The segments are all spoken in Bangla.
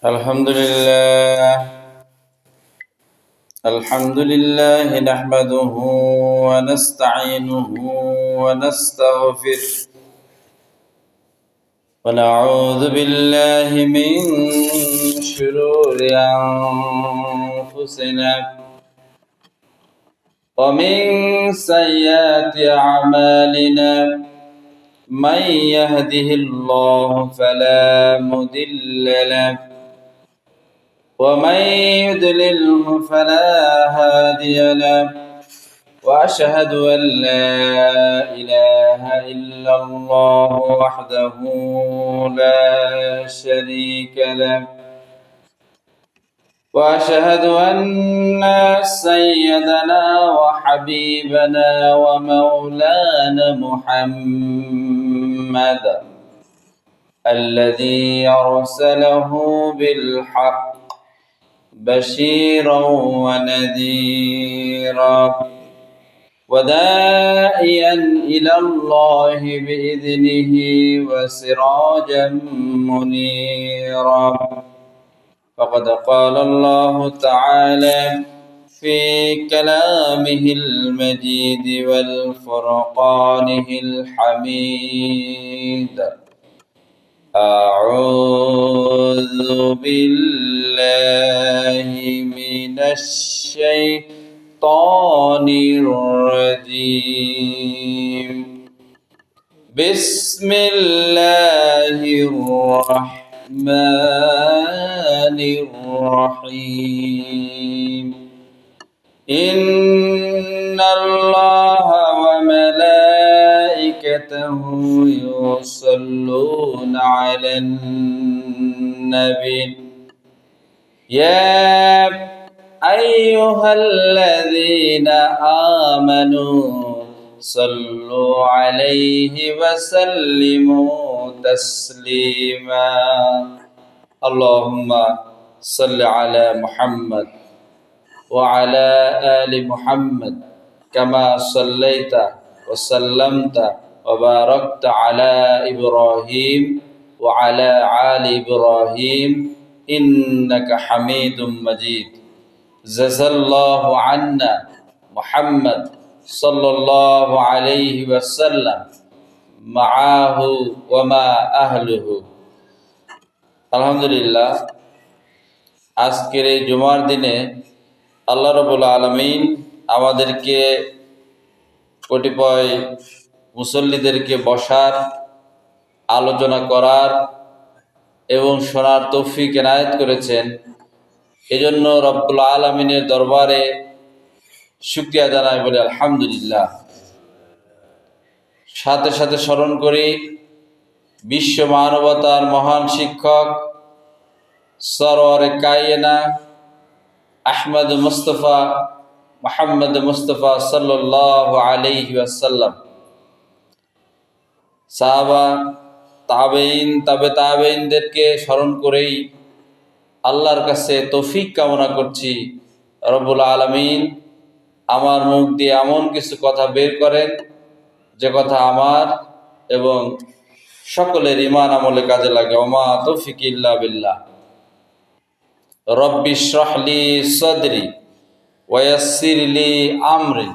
الحمد لله نحمده ونستعينه ونستغفره ونعوذ بالله من شرور أنفسنا ومن سيئات أعمالنا من يهده الله فلا مضل له ومن يضلله فلا هادي له وأشهد أن لا إله إلا الله وحده لا شريك له وأشهد أن سيدنا وحبيبنا ومولانا محمد الذي أرسله بالحق بشيرا ونذيرا وداعيا إلى الله بإذنه وسراجا منيرا فقد قال الله تعالى في كلامه المجيد والفرقانه الحميد أعوذ بالله من الشيطان الرجيم بسم الله الرحمن الرحيم إن الله وملائكته يصلون على النبي يا أيها الذين آمنوا صلوا عليه وسلموا تسليما اللهم صل على محمد وعلى آل محمد كما صليت وسلمت وباركت على إبراهيم وعلى آل إبراهيم إنك حميد مجيد جزا الله عنا محمد صلى الله عليه وسلم معه وما أهله আলহামদুলিল্লাহ আজকের এই জুমার দিনে আল্লাহ রাব্বুল আলামিন আমাদেরকে কতিপয় মুসল্লিদেরকে বসার, আলোচনা করার এবং শোনার তৌফিক এনায়েত করেছেন। এজন্য রব্বুল আলামিনের দরবারে শুকরিয়া জানাই, বলে আলহামদুলিল্লাহ। সাথে সাথে স্মরণ করি বিশ্ব মানবতার মহান শিক্ষক সরওয়ারে কায়না আহমদ মুস্তফা মুহাম্মদ মুস্তফা সাল্লাল্লাহু আলাইহি ওয়াসাল্লাম, সাহাবা, তাবেঈন, তাবেঈনদেরকে স্মরণ করেই আল্লাহর কাছে তৌফিক কামনা করছি রব্বুল আলামিন আমার মুখ দিয়ে এমন কিছু কথা বের করেন যে কথা আমার এবং সকলের ঈমান আমলে কাজে লাগে। ওমা তৌফিক ইল্লা বিল্লাহ। রব্বি ইশরাহ লি সাদরি ওয়া ইয়াসসির লি আমরি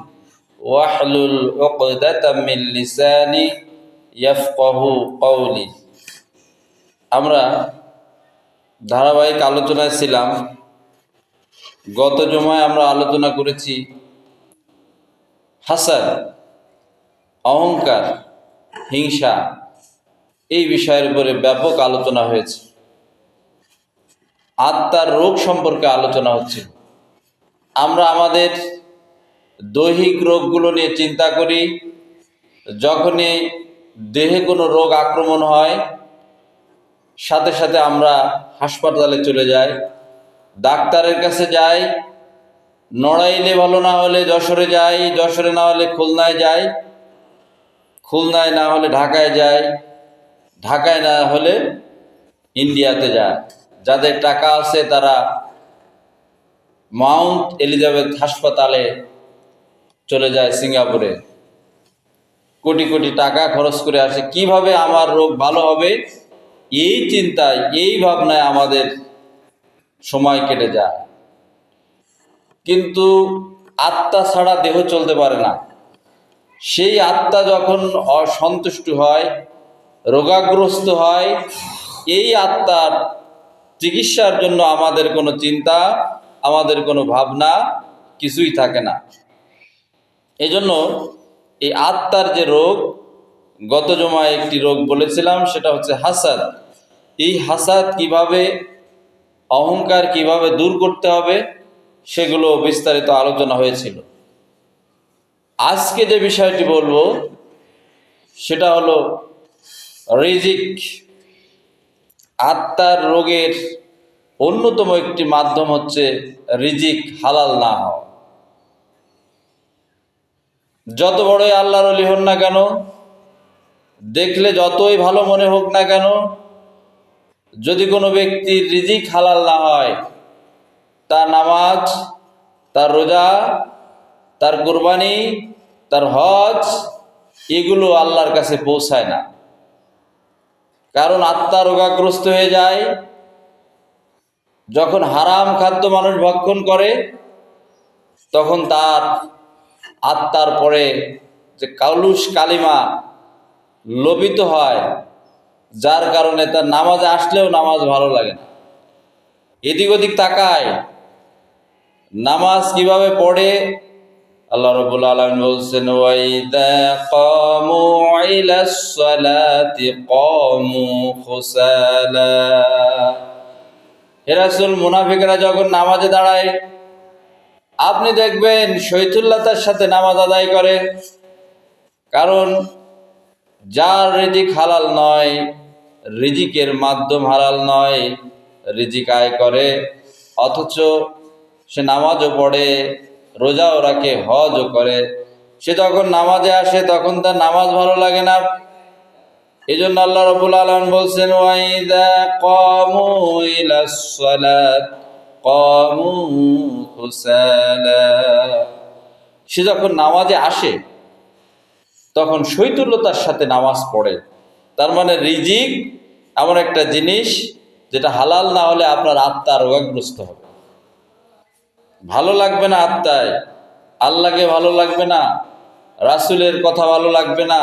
ওয়াহলুল উকদাতাম মিন লিসানি ইয়াফকাহু কওলি। আমরা ধারাবাহিক আলোচনায় ছিলাম। গত জুমায় আমরা আলোচনা করেছি হাসাদ, অহংকার, হিংসা, এই বিষয়ের উপরে ব্যাপক আলোচনা হয়েছে। আত্মার রোগ সম্পর্কে আলোচনা হচ্ছে। আমরা আমাদের দৈহিক রোগগুলো নিয়ে চিন্তা করি। যখনই দেহে কোনো রোগ আক্রমণ হয়, সাথে সাথে আমরা হাসপাতালে চলে যাই, ডাক্তারের কাছে যাই। নড়াইলে ভালো না হলে যশোরে যাই, যশোরে না হলে খুলনায় যাই, খুলনায় না হলে ঢাকায় যাই, ঢাকায় না হলে ইন্ডিয়াতে যায়। যাদের টাকা আছে তারা মাউন্ট এলিজাবেথ হাসপাতালে চলে যায়, সিঙ্গাপুরে। কোটি কোটি টাকা খরচ করে আসে। কিভাবে আমার রোগ ভালো হবে, এই চিন্তায়, এই ভাবনায় আমাদের সময় কেটে যায়, কিন্তু আত্মা ছাড়া দেহ চলতে পারে না। সেই আত্মা যখন অসন্তুষ্ট হয়, রোগাগ্রস্ত হয়, এই আত্মার চিকিৎসার জন্য আমাদের কোনো চিন্তা, আমাদের কোনো ভাবনা কিছুই থাকে না। এই জন্য এই আত্মার যে রোগ, গত জমায় একটি রোগ বলেছিলাম, সেটা হচ্ছে হাসাদ। এই হাসাদ কিভাবে, অহংকার কিভাবে দূর করতে হবে, সেগুলো বিস্তারিত আলোচনা হয়েছিল। আজকে যে বিষয়টি বলবো সেটা হলো রিজিক। আত্মার রোগের অন্যতম একটি মাধ্যম হচ্ছে রিজিক হালাল না হওয়া। যত বড়ই আল্লাহর ওলি হন না কেন, দেখলে যতই ভালো মনে হোক না কেন, যদি কোনো ব্যক্তির রিজিক হালাল না হয়, তার নামাজ, তার রোজা, তার কুরবানি, তার হজ, এগুলো আল্লাহর কাছে পৌঁছায় না। কারণ আত্মা রোগাগ্রস্ত হয়ে যায়। যখন হারাম খাদ্য মানুষ ভক্ষণ করে, তখন তার আত্মার পরে যে কালুস কালিমা লোপিত হয়, যার কারণে তার নামাজে আসলেও নামাজ ভালো লাগে না। এদিক ওদিক তাকায়, নামাজ কিভাবে পড়ে। আল্লাহ রাব্বুল আলামিন বলছেন, ওয়াইদা কামু ইলাস সালাতি কামু খুসালা। হে রাসূল, মুনাফিকরা যখন নামাজে দাঁড়ায়, আপনি দেখবেন শৈথুল্যতার সাথে নামাজ আদায় করে। কারণ যার রিজিক হালাল নয়, রিজিকের মাধ্যম হালাল নয়, রিজিক আয় করে, অথচ সে নামাজও পড়ে, রোজাও রাখে, হজও করে, সে যখন নামাজে আসে তখন তার নামাজ ভালো লাগে না। এই জন্য আল্লাহ রাব্বুল আলামিন বলছেন, ওয়াইদা কামু ইলাস সালাত কামু কুসালা। সে যখন নামাজে আসে তখন শৈথুল্যতার সাথে নামাজ পড়ে। তার মানে রিজিক এমন একটা জিনিস যেটা হালাল না হলে আপনার আত্মা রোগগ্রস্ত হবে, ভালো লাগবে না আত্মায়, আল্লাহকে ভালো লাগবে না, রাসূলের কথা ভালো লাগবে না,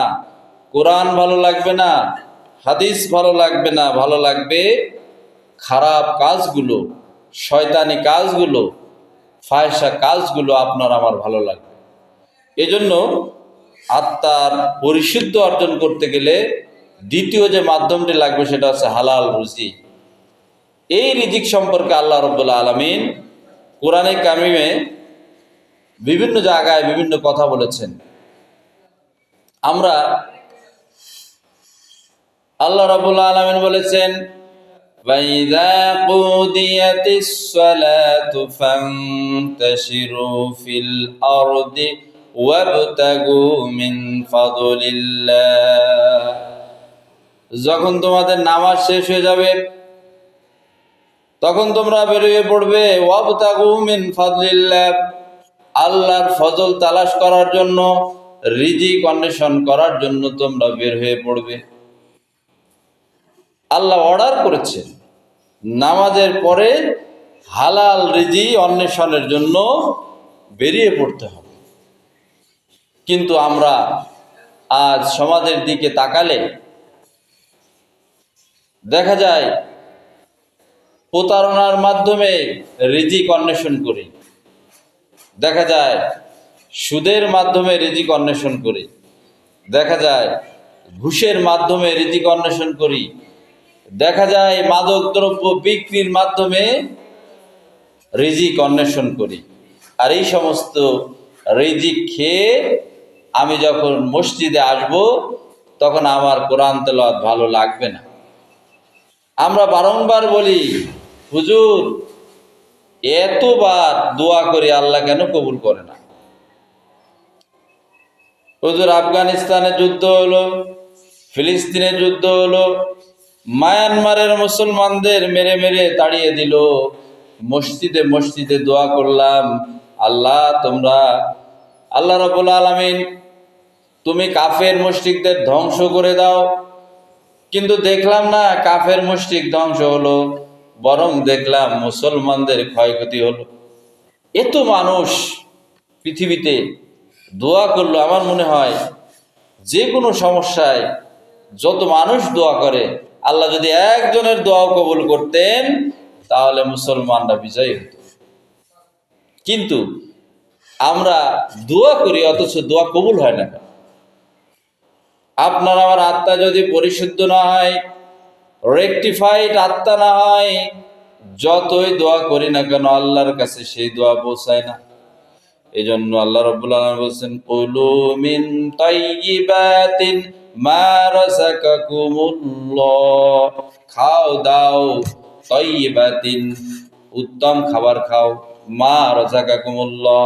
কোরআন ভালো লাগবে না, হাদিস ভালো লাগবে না, ভালো লাগবে খারাপ কাজগুলো, শয়তানি কাজগুলো, ফায়সা কাজগুলো আপনার আমার ভালো লাগবে। এজন্য আত্মার পরিশুদ্ধ অর্জন করতে গেলে দ্বিতীয় যে মাধ্যমটি লাগবে সেটা হচ্ছে হালাল রুজি। এই রিজিক সম্পর্কে আল্লাহ রাব্বুল আলামিন কোরআনে কারিমে বিভিন্ন জায়গায় বিভিন্ন কথা বলেছেন। আমরা আল্লাহ রাব্বুল আলামিন বলেছেন, ওয়াইযা কুদিয়াতিস সালাতু ফান্তাশিরু ফিল আরদি ওয়াবতাগু মিন ফাদলিল্লাহ। যখন তোমাদের নামাজ শেষ হয়ে যাবে তখন তোমরা বেরিয়ে পড়বে, ওয়াবতাগু মিন ফাদলিল্লাহ, আল্লাহর ফজল তালাশ করার জন্য, রিজিক অন্বেষণ করার জন্য তোমরা বের হয়ে পড়বে। আল্লাহ অর্ডার করেছেন নামাজের পরে হালাল রিজিক অন্বেষণের জন্য বেরিয়ে পড়তে হবে। কিন্তু আমরা আজ সমাজের দিকে তাকালে দেখা যায় প্রতারণার মাধ্যমে রিজিক অন্বেষণ করি, দেখা যায় সুদের মাধ্যমে রিজিক অন্বেষণ করি, দেখা যায় ঘুষের মাধ্যমে রিজিক অন্বেষণ করি, দেখা যায় মাদক দ্রব্য বিক্রির মাধ্যমে রিজিক অন্বেষণ করি। আর এই সমস্ত রিজিক খেয়ে আমি যখন মসজিদে আসব তখন আমার কোরআন তেলাওয়াত ভালো লাগবে না। আমরা বারংবার বলি, হুজুর এতবার দোয়া করি আল্লাহ কেন কবুল করে না? হুজুর আফগানিস্তানে যুদ্ধ হলো, ফিলিস্তিনে যুদ্ধ হলো, মায়ানমারের মুসলমানদের মেরে মেরে তাড়িয়ে দিল, মসজিদে মসজিদে দোয়া করলাম, আল্লাহ আল্লাহ রাব্বুল আলামিন তুমি কাফের মুশরিকদের ধ্বংস করে দাও। কিন্তু দেখলাম না কাফের মুশরিক ধ্বংস হলো, বরং দেখলাম মুসলমানদের ক্ষয়ক্ষতি হলো। এত মানুষ পৃথিবীতে দোয়া করলো। আমার মনে হয় যে কোনো সমস্যায় যত মানুষ দোয়া করে, আল্লাহ যদি একজনের দোয়াও কবুল করতেন তাহলে মুসলমানরা বিজয়ী হতো। কিন্তু আমরা দোয়া করি অথচ দোয়া কবুল হয় না। আপনার আমার আত্মা যদি পরিশুদ্ধ না হয়, রেকটিফাইড আত্মা না হয়, যতই দোয়া করি না কেন আল্লাহর কাছে সেই দোয়া পৌঁছায় না। এই জন্য আল্লাহ রাব্বুল আলামিন বলছেন, কুলু মিন তাইয়্যিবাতিন মা রাযাকাকুমুল্লাহ, খাও দাও তাইয়্যিবাতিন, উত্তম খাবার খাও, মা রাযাকাকুমুল্লাহ,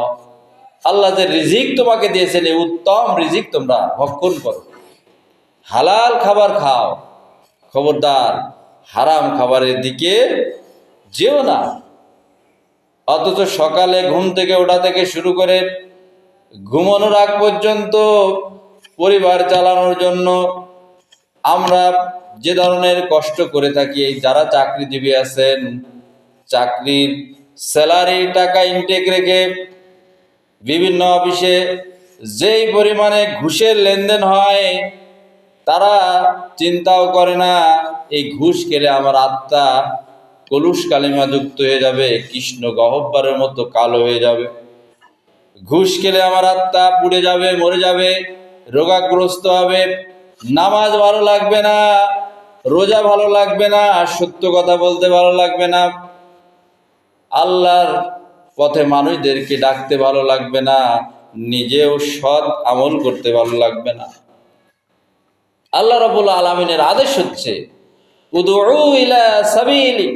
আল্লাহ যে রিজিক তোমাকে দিয়েছেন এই উত্তম রিজিক তোমরা ভক্ষণ করো, হালাল খাবার খাও, খবরদার হারাম খাবারের দিকে যেও না। অথচ সকালে ঘুম থেকে ওঠা থেকে শুরু করে ঘুমানোর আগ পর্যন্ত পরিবার চালানোর জন্য আমরা যে ধরনের কষ্ট করে থাকি, যারা চাকরিজীবী আছেন, চাকরির স্যালারি টাকা ইনটেক রেখে বিভিন্ন অফিসে যেই পরিমাণে ঘুষের লেনদেন হয়, তারা চিন্তাও করে না এই ঘুষ খেলে আমার আত্মা কলুষ কালিমা যুক্ত হয়ে যাবে, কৃষ্ণ গহ্বরের মতো কালো হয়ে যাবে। ঘুষ খেলে আমার আত্মা পুড়ে যাবে, মরে যাবে, রোগাগ্রস্ত হবে, নামাজ ভালো লাগবে না, রোজা ভালো লাগবে না, সত্য কথা বলতে ভালো লাগবে না, আল্লাহর পথে মানুষদেরকে ডাকতে ভালো লাগবে না, নিজেও সৎ আমল করতে ভালো লাগবে না। আল্লাহ রাব্বুল আলামিনের আদেশ হচ্ছে, উদউ ইলা সাবিলি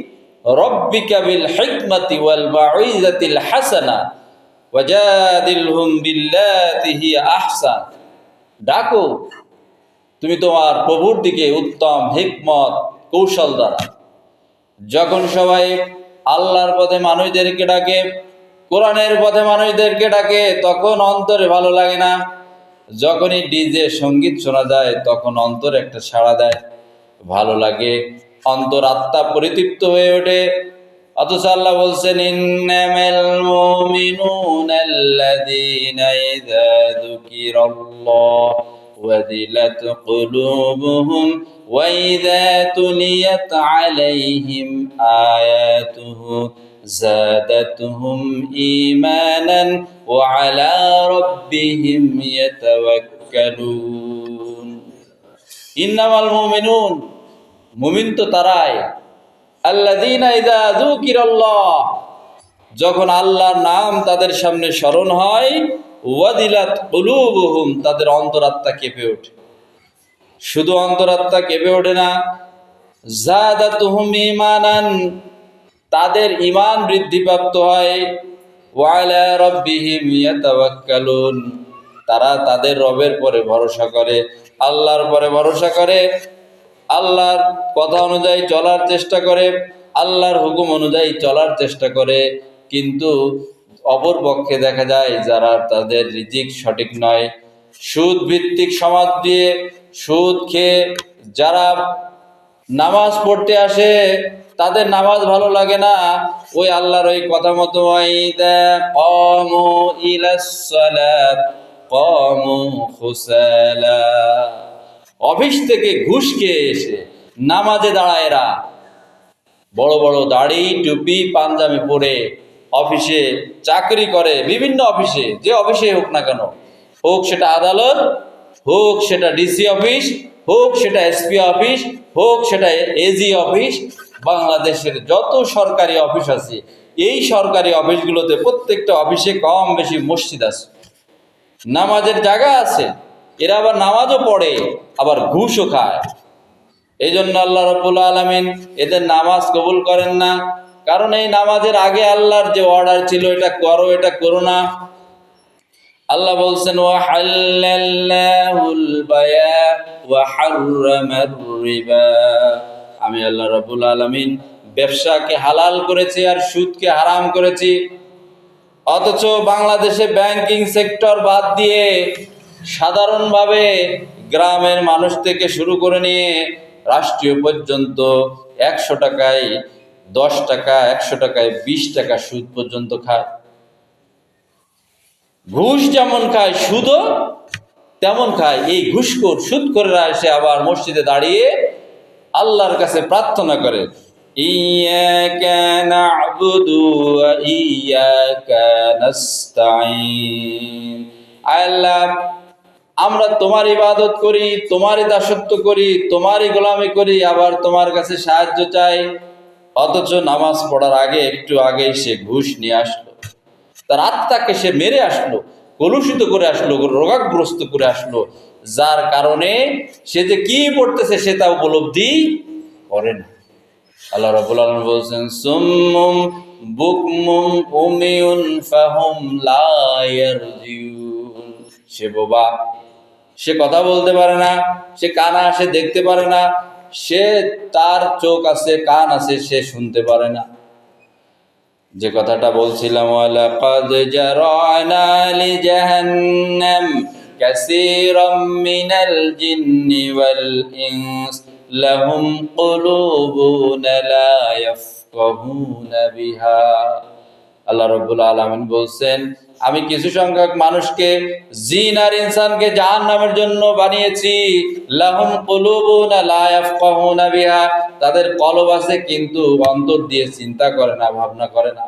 রাব্বিকা বিল হিকমাতি ওয়াল মাউইযাতিল হাসানা ওয়াজাদিলহুম বিল্লাতি হিয়া আহসান, ডাকো তুমি তোমার প্রভুর দিকে উত্তম হিকমত কৌশল দ্বারা। যখন সবাই আল্লাহর পথে মানুষদেরকে ডাকে, কোরআনের পথে মানুষদেরকে ডাকে, তখন অন্তরে ভালো লাগে না। যখনই ডিজে সঙ্গীত শোনা যায় তখন অন্তর একটা সাড়া দেয়, ভালো লাগে, অন্তর আত্মা পরিতৃপ্ত হয়ে ওঠে। অথচ আল্লাহ বলছেন, ইন্নামাল মুমিনুনাল্লাযীনা ইযা যুকিরাল্লাহ ওয়াজিলাত কুলুবুহুম ওয়া ইযা তুলিয়াত আলাইহিম আয়াতুহু زادتهم إيمانا وعلى ربهم يتوكلون إنما المؤمنون, মুমিন তো তারাই, আল্লাযীনা ইযা যুকিরাল্লাহ, যখন আল্লাহর নাম তাদের সামনে স্মরণ হয়, ওয়াজিলাত কুলুবুহুম, তাদের অন্তরাত্মা কেঁপে ওঠে। শুধু অন্তরাত্মা কেঁপে ওঠে না, যাদাতুহুম ঈমানান, তাদের ঈমান বৃদ্ধিপ্রাপ্ত হয়, ওয়া আলা রাব্বিহিম ইয়াতাওয়াক্কালুন, তারা তাদের রবের পরে ভরসা করে, আল্লাহর পরে ভরসা করে, আল্লাহর কথা অনুযায়ী চলার চেষ্টা করে, আল্লাহর হুকুম অনুযায়ী চলার চেষ্টা করে। কিন্তু অপর পক্ষে দেখা যায় যারা তাদের রিজিক সঠিক নয়, সুদ ভিত্তিক সমাজ দিয়ে সুদ খেয়ে যারা নামাজ পড়তে আসে, তাদের নামাজ ভালো লাগে না, ওই আল্লাহর ওই কথা মতো ওয়াইদা ক্বামু ইলাস সালাত ক্বামু খুসালা, অফিস থেকে ঘুষ খেয়ে এসে নামাজে দাঁড়ায় এরা, বড় বড় দাড়ি টুপি পাঞ্জাবি পরে অফিসে চাকরি করে, বিভিন্ন অফিসে, যে অফিসে হোক না কেন, হোক সেটা আদালত, হোক সেটা ডিসি অফিস, হোক সেটা এসপি অফিস, হোক সেটা এজি অফিস, বাংলাদেশের যত সরকারি অফিস আছে, এই সরকারি অফিসগুলোতে প্রত্যেকটা অফিসে কম বেশি মসজিদ আছে, নামাজের জায়গা আছে, এরা আবার নামাজও পড়ে, আবার ঘুষও খায়। এই জন্য আল্লাহ রাব্বুল আলামিন এদের নামাজ কবুল করেন না, কারণ এই নামাজের আগে আল্লাহর যে অর্ডার ছিল, এটা করো, এটা করো না। আল্লাহ বলছেন, ওয়া হাল্লাল্লাহুল বায়া ওয়া হাররামার রিবা, আমি আল্লাহ রাব্বুল আলামিন ব্যবসাকে হালাল করেছি আর সুদকে হারাম করেছি। অথচ বাংলাদেশে ব্যাংকিং সেক্টর বাদ দিয়ে সাধারণভাবে গ্রামের মানুষ থেকে শুরু করে নিয়ে রাষ্ট্রীয় পর্যন্ত 100 টাকায় 10 টাকা 100 টাকায় 20 টাকা সুদ পর্যন্ত খায়। ঘুষ যেমন খায় সুদও তেমন খায়। এই ঘুষখোর সুদখোররা এসে আবার মসজিদে দাঁড়িয়ে আল্লাহর কাছে প্রার্থনা করে, ইয়াকা না'বুদু ওয়া ইয়াকা নাস্তাঈন। আল্লাহ, আমরা তোমার ইবাদত করি, তোমারই দাসত্ব করি, তোমারই গোলামি করি, আবার তোমার কাছে সাহায্য চাই। অথচ নামাজ পড়ার আগে একটু আগেই সে ঘুষ নিয়ে আসলো, তার আত্মাকে সে মেরে আসলো, কলুষিত করে আসলো, রোগাগ্রস্ত করে আসলো, যার কারণে সে যে কি পড়তেছে সে তা উপলব্ধি করে না। আল্লাহ রাব্বুল আলামিন বলছেন, সুম্মুম বুকমুম উমিয়ুন ফাহুম লা ইয়ারজিউন। সে বোবা, সে কথা বলতে পারে না, সে কানা, সে দেখতে পারে না, সে তার চোখ আছে, কান আছে, সে শুনতে পারে না। যে কথাটা বলছিলাম, ওয়ালাকাদ জারানা লিজাহান্নাম কাসীরাম মিনাল জিন্নি ওয়াল ইনস লাহুম কুলুবুন লা ইয়াফকাহুনা বিহা। আল্লাহ রাব্বুল আলামিন বলছেন, আমি কিছু সংখ্যক মানুষকে, জিন আর ইনসানকে জাহান্নামের জন্য বানিয়েছি। লাহুম কুলুবুন লা ইয়াফকাহুনা বিহা, তাদের কলব আছে কিন্তু অন্তর দিয়ে চিন্তা করে না, ভাবনা করে না।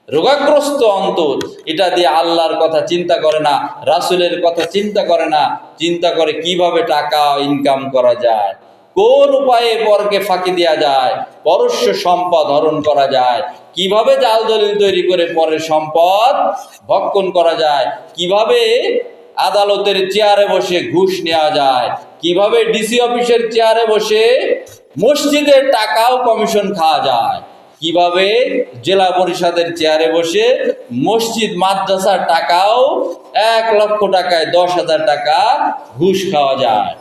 রোগাগ্রস্ত অন্তর, এটা দিয়ে আল্লাহর কথা চিন্তা করে না, রাসূলের কথা চিন্তা করে না, চিন্তা করে কিভাবে টাকা ইনকাম করা যায়, কোন উপায়ে পরকে ফাঁকি দেওয়া যায়, পরস্য সম্পদ হরণ করা যায়, কিভাবে জাল দলিল তৈরি করে পরের সম্পদ ভক্ষণ করা যায়, কিভাবে আদালতের চেয়ারে বসে ঘুষ নেওয়া যায়, কিভাবে ডিসি অফিসের চেয়ারে বসে মসজিদের টাকাও কমিশন খাওয়া যায়, কিভাবে জেলা পরিষদের চেয়ারে বসে মসজিদ মাদ্রাসার টাকাও 1 লক্ষ টাকায় 10,000 টাকা ঘুষ খাওয়া যায়।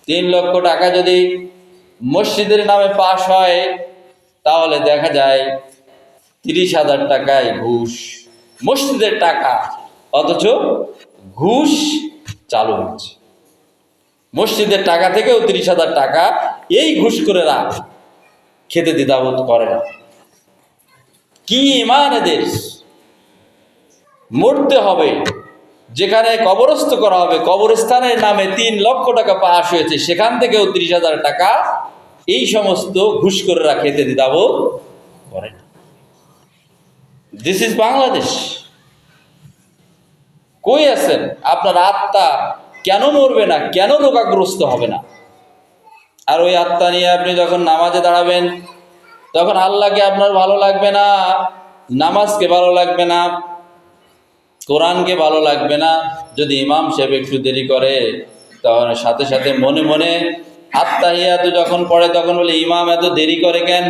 3 লক্ষ টাকা যদি মসজিদের নামে পাস হয় তাহলে দেখা যায় 30,000 টাকায় ঘুষ, মসজিদের টাকা। অথচ ঘুষ চালু হচ্ছে, মসজিদের টাকা থেকেও 30,000 টাকা এই ঘুষ করে খেতে দ্বিধাবোধ করে না। কি ঈমান এদের! মরতে হবে, যেখানে কবরস্থ করা হবে, কবরস্থানের নামে 3 লক্ষ টাকা পাস হয়েছে, সেখান থেকেও 30,000 টাকা এই সমস্ত ঘুষখোররা খেতে দ্বিধাবোধ করে না। This is Bangladesh. কই আছেন? আপনার আত্মা কেন মরবে না, কেন রোগাগ্রস্ত হবে না? আর ওই আত্মা নিয়ে আপনি যখন নামাজে দাঁড়াবেন তখন আল্লাহকে আপনার ভালো লাগবে না, নামাজকে ভালো লাগবে না, কোরআনকে ভালো লাগবে না। যদি ইমাম সাহেব একটু দেরি করে তখন সাথে সাথে মনে মনে আত্তাহিয়াতু যখন পড়ে তখন বলে, ইমাম এত দেরি করে কেন?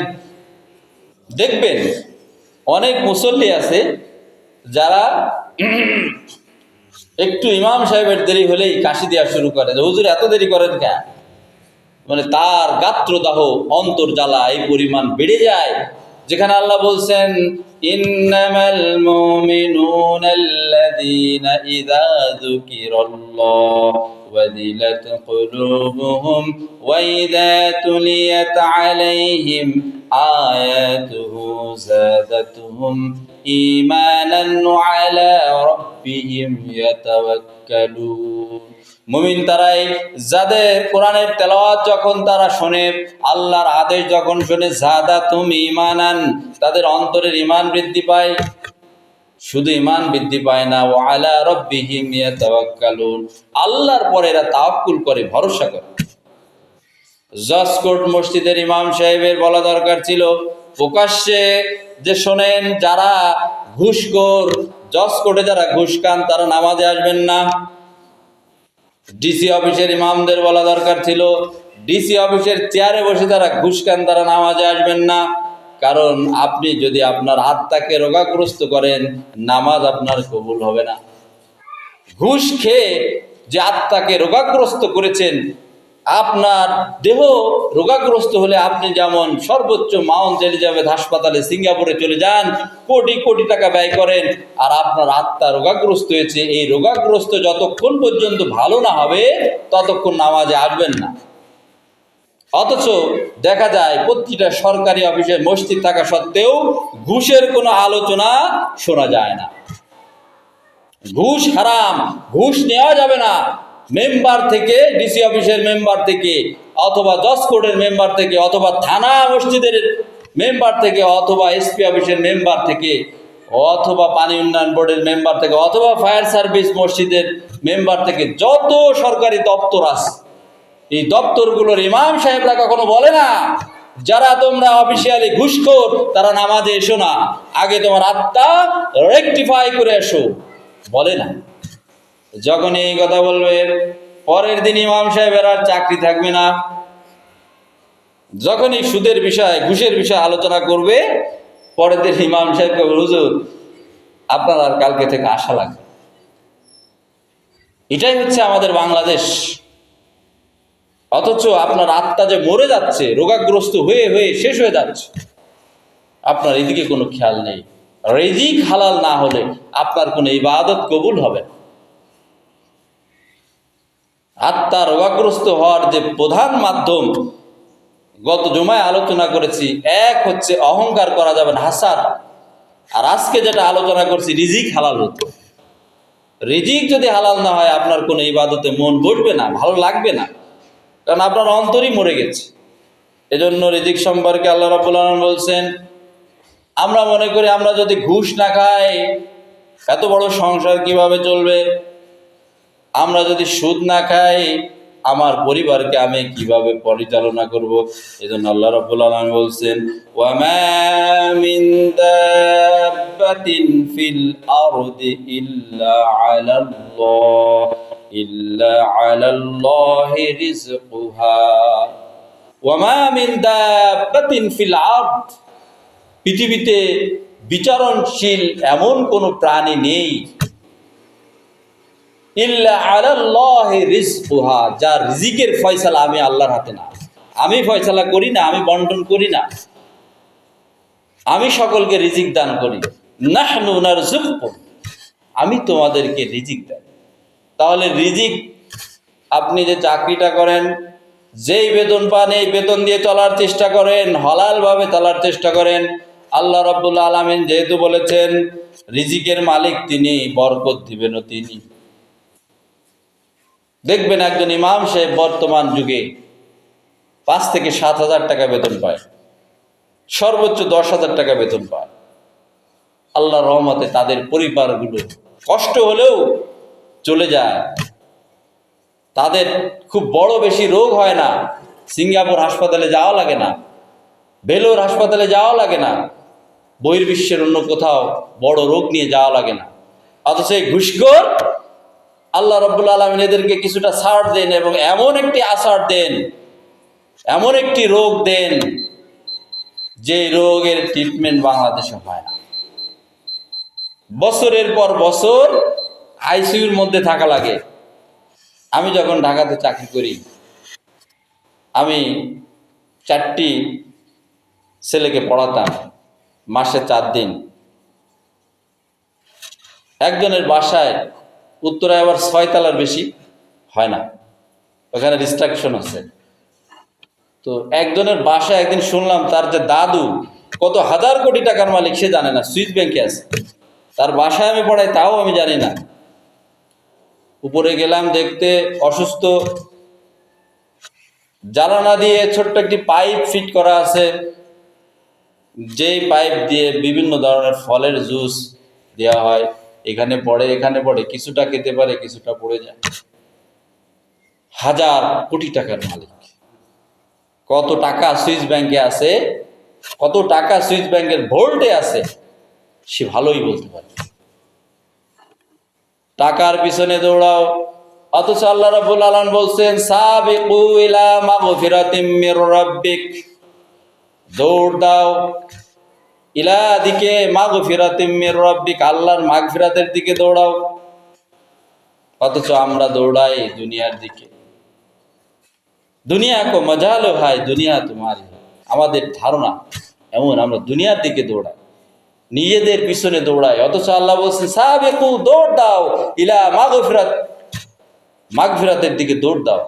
দেখবেন অনেক মুসল্লি আছে যারা একটু ইমাম সাহেবের দেরি হলেই কাশি দেওয়া শুরু করে, হুজুর এত দেরি করেন কেন? মানে তার গাত্রদাহ, অন্তর জ্বালা এই পরিমাণ বেড়ে যায়, যেখানে আল্লাহ বলছেন, ইন্নামাল মুমিনুনাল্লাযীনা ইযা যুকিরাল্লাহু ওয়াজিলাত কুলুবুহুম ওয়া ইযা তুলিয়াত আলাইহিম আয়াতুহু যাদাতুহুম ঈমানান ওয়া আলা রাব্বিহিম ইয়াতাওয়াক্কালুন। মুমিন তারাই যাদের কোরআনের তেলাওয়াত যখন তারা শোনে, আল্লাহর আদেশ যখন শোনে, যাদাতুহুম ঈমানান, তাদের অন্তরের ঈমান বৃদ্ধি পায়। শুধু ঈমান বৃদ্ধি পায় না, ওয়া আলা রাব্বিহিম ইয়াতাওয়াক্কালুন, আল্লাহর পরে এরা তাওয়াক্কুল করে, ভরসা করে। জজকোর্ট মসজিদের ইমাম সাহেবের বলা দরকার ছিল, প্রকাশ্যে যে শোনেন যারা ঘুষখোর, জজকোর্টে যারা ঘুষ খান তারা নামাজে আসবেন না। ডিসি অফিসের ইমামদের বলা দরকার ছিল, ডিসি অফিসের চেয়ারে বসে যারা ঘুষ খান তারা নামাজে আসবেন না। কারণ আপনি যদি আপনার আত্মাকে রোগাগ্রস্ত করেন, নামাজ আপনার কবুল হবে না। ঘুষ খেয়ে যে আত্মাকে রোগাগ্রস্ত করেছেন, আপনার দেহ রোগাগ্রস্ত হলে আপনি যেমন সর্বোচ্চ মাউন্ট এলিজাবেথ হাসপাতালে সিঙ্গাপুরে চলে যান, কোটি কোটি টাকা ব্যয় করেন, আর আপনার আত্মা রোগাগ্রস্ত হয়েছে, এই রোগাগ্রস্ত যতক্ষণ পর্যন্ত ভালো না হবে ততক্ষণ নামাজে আসবেন না। অথচ দেখা যায় প্রতিটা সরকারি অফিসে মসজিদ থাকা সত্ত্বেও ঘুষের কোনো আলোচনা শোনা যায় না। ঘুষ হারাম, ঘুষ নেওয়া যাবে না। মেম্বার থেকে, ডিসি অফিসের মেম্বার থেকে, অথবা জজ কোর্টের মেম্বার থেকে, অথবা থানা মসজিদের মেম্বার থেকে, অথবা এসপি অফিসের মেম্বার থেকে, অথবা পানি উন্নয়ন বোর্ডের মেম্বার থেকে, অথবা ফায়ার সার্ভিস মসজিদের মেম্বার থেকে, যত সরকারি দপ্তর আছে, এই দপ্তরগুলোর ইমাম সাহেবরা কখনো বলে না, যারা তোমরা অফিসিয়ালি ঘুষখোর তারা নামাজে এসো না, আগে তোমার আত্মা রেকটিফাই করে এসো, বলে না। যখন এই কথা বলবে, পরের দিন ইমাম সাহেবের আর চাকরি থাকবে না। যখনই সুদের বিষয়, ঘুষের বিষয় আলোচনা করবে, পরের দিন ইমাম সাহেবকে বলবে, হুজুর আপনার আর কালকে থেকে আশা লাগবে। এটাই হচ্ছে আমাদের বাংলাদেশ। অথচ আপনার আত্মা যে মরে যাচ্ছে, রোগাগ্রস্ত হয়ে হয়ে শেষ হয়ে যাচ্ছে, আপনার এদিকে কোনো খেয়াল নেই। রিজিক হালাল না হলে আপনার কোনো ইবাদত কবুল হবে না। আত্মা রোগাগ্রস্ত হওয়ার যে প্রধান মাধ্যম গত জুমায় আলোচনা করেছি, এক হচ্ছে অহংকার করা যাবে না, হাসাদ। আর আজকে যেটা আলোচনা করছি, রিজিক হালাল হতো। রিজিক যদি হালাল না হয়, আপনার কোনো ইবাদতে মন বসবে না, ভালো লাগবে না, কারণ আপনার অন্তরই মরে গেছে। এজন্য রিজিক সম্পর্কে আল্লাহ রাব্বুল আলামিন বলছেন, আমরা মনে করি আমরা যদি ঘুষ না খাই এত বড় সংসার কিভাবে চলবে, আমরা যদি সুদ না খাই আমার পরিবারকে আমি কিভাবে পরিচালনা করব। এজন্য আল্লাহ রাব্বুল আলামিন বলছেন, ওয়া মা মিন দাব্বাতিন ফিল আরদি ইল্লা আলাল্লাহি রিজকুহা ওয়া মা মিন দাব্বাতিন ফিল আরদ, পৃথিবীতে বিচারণশীল এমন কোনো প্রাণী নেই, ইল্লা আলাল্লাহি রিজকুহা, যার রিজিকের ফয়সালা আমি আল্লাহর হাতে না। আমি ফয়সালা করি না, আমি বন্টন করি না, আমি সকলকে রিজিক দান করি। নাহনু নারযুকুকুম, আমি তোমাদেরকে রিজিক দেই। তাহলে রিজিক, আপনি যে চাকরিটা করেন, যেই বেতন পান, এই বেতন দিয়ে চলার চেষ্টা করেন, হালালভাবে চলার চেষ্টা করেন। আল্লাহ রাব্বুল আলামিন যেহেতু বলেছেন রিজিকের মালিক তিনি, বরকত দিবেনও তিনি। দেখবেন একজন ইমাম সাহেব বর্তমান যুগে 5 থেকে 7 হাজার টাকা বেতন পায়, সর্বোচ্চ 10 হাজার টাকা বেতন পায়। আল্লাহর রহমতে তাদের পরিবারগুলো কষ্ট হলেও চলে যায়, তাদের খুব বড় বেশি রোগ হয় না, সিঙ্গাপুর হাসপাতালে যাওয়া লাগে না, ভেলোর হাসপাতালে যাওয়া লাগে না, বহির্বিশ্বের অন্য কোথাও বড় রোগ নিয়ে যাওয়া লাগে না। অথচ এই ঘুষখোর আল্লাহ রাব্বুল আলামিন এদেরকে কিছুটা ছাড় দেন এবং এমন একটি আসার দেন, এমন একটি রোগ দেন যে রোগের ট্রিটমেন্ট বাংলাদেশে হয় না। বছরের পর বছর আইসিইউর মধ্যে থাকা লাগে। আমি যখন ঢাকাতে চাকরি করি, আমি 4টি ছেলেকে পড়াতাম, মাসে 4 দিন। একজনের বাসায় উত্তরায় আবার 6 তলার বেশি হয় না, ওখানে রিস্ট্রিকশন আছে। তো একজনের বাসায় একদিন শুনলাম তার যে দাদু কত হাজার কোটি টাকার মালিক সে জানে না, সুইস ব্যাংকে আছে, তার বাসায় আমি পড়াই তাও আমি জানি না। উপরে গেলাম দেখতে, অসুস্থ, জ্বালানা দিয়ে ছোট্ট একটি পাইপ ফিট করা আছে, যেই পাইপ দিয়ে বিভিন্ন ধরনের ফলের জুস দেওয়া হয়। এখানে পড়ে, এখানে পড়ে, কিছুটা খেতে পারে, কিছুটা পড়ে যায়। হাজার কোটি টাকার মালিক। কত টাকা সুইস ব্যাংকে আছে, কত টাকা সুইস ব্যাংকের ভোল্টে আছে সে ভালোই বলতে পারে। টাকার পিছনে দৌড়াও, অথচ আল্লাহ রাব্বুল আলামিন বলছেন, সাবিকু ইলা মাগফিরাতিম মির রাব্বিক, দৌড় দাও ইলা দিকে, মাগফিরাতিম মির রাব্বিক, আল্লাহর মাগফিরাতের দিকে দৌড়াও। অথচ আমরা দৌড়াই দুনিয়ার দিকে। দুনিয়া কো মজা লো ভাই, দুনিয়া তোমারি। আমাদের ধারণা এমন, আমরা দুনিয়ার দিকে দৌড়াই, নিজেদের পিছনে দৌড়াই। অথচ আল্লাহ বলছেন, সাবিকু, দৌড় দাও ইলা মাগফিরাত, মাগফিরাতের দিকে দৌড় দাও।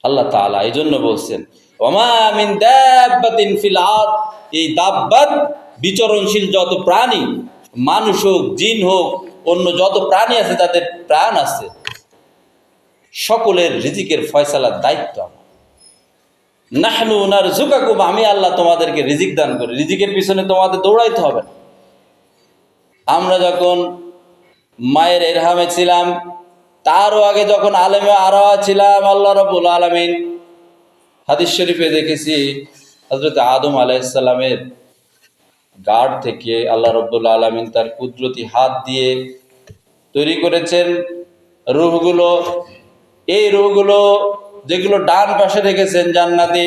আল্লাহ তাআলা এই জন্য বলছেন, ওমা মিন দাব্বাতিন ফিল আরদ, এই দাব্বাত বিচরণশীল যত প্রাণী, মানুষ হোক, জিন হোক, অন্য যত প্রাণী আছে তাদের প্রাণ আছে, সকলের রিজিকের ফয়সালার দায়িত্ব আমার। নাহনু নারযুকুকুম, আমি আল্লাহ তোমাদেরকে রিজিক দান করি, রিজিকের পিছনে তোমাদের দৌড়াইতে হবে না। আমরা যখন মায়ের এরহামে ছিলাম, তারও আগে যখন আলেমে আরা ছিলাম, আল্লাহ রাব্বুল আলামিন হাদিস শরীফে দেখেছি হযরত আদম আলাইহিস সালামের গাড় থেকে আল্লাহ রাব্বুল আলামিন তার কুদরতি হাত দিয়ে তৈরি করেছেন রূহগুলো। এই রূহগুলো যেগুলো ডান পাশে রেখেছেন জান্নাতি,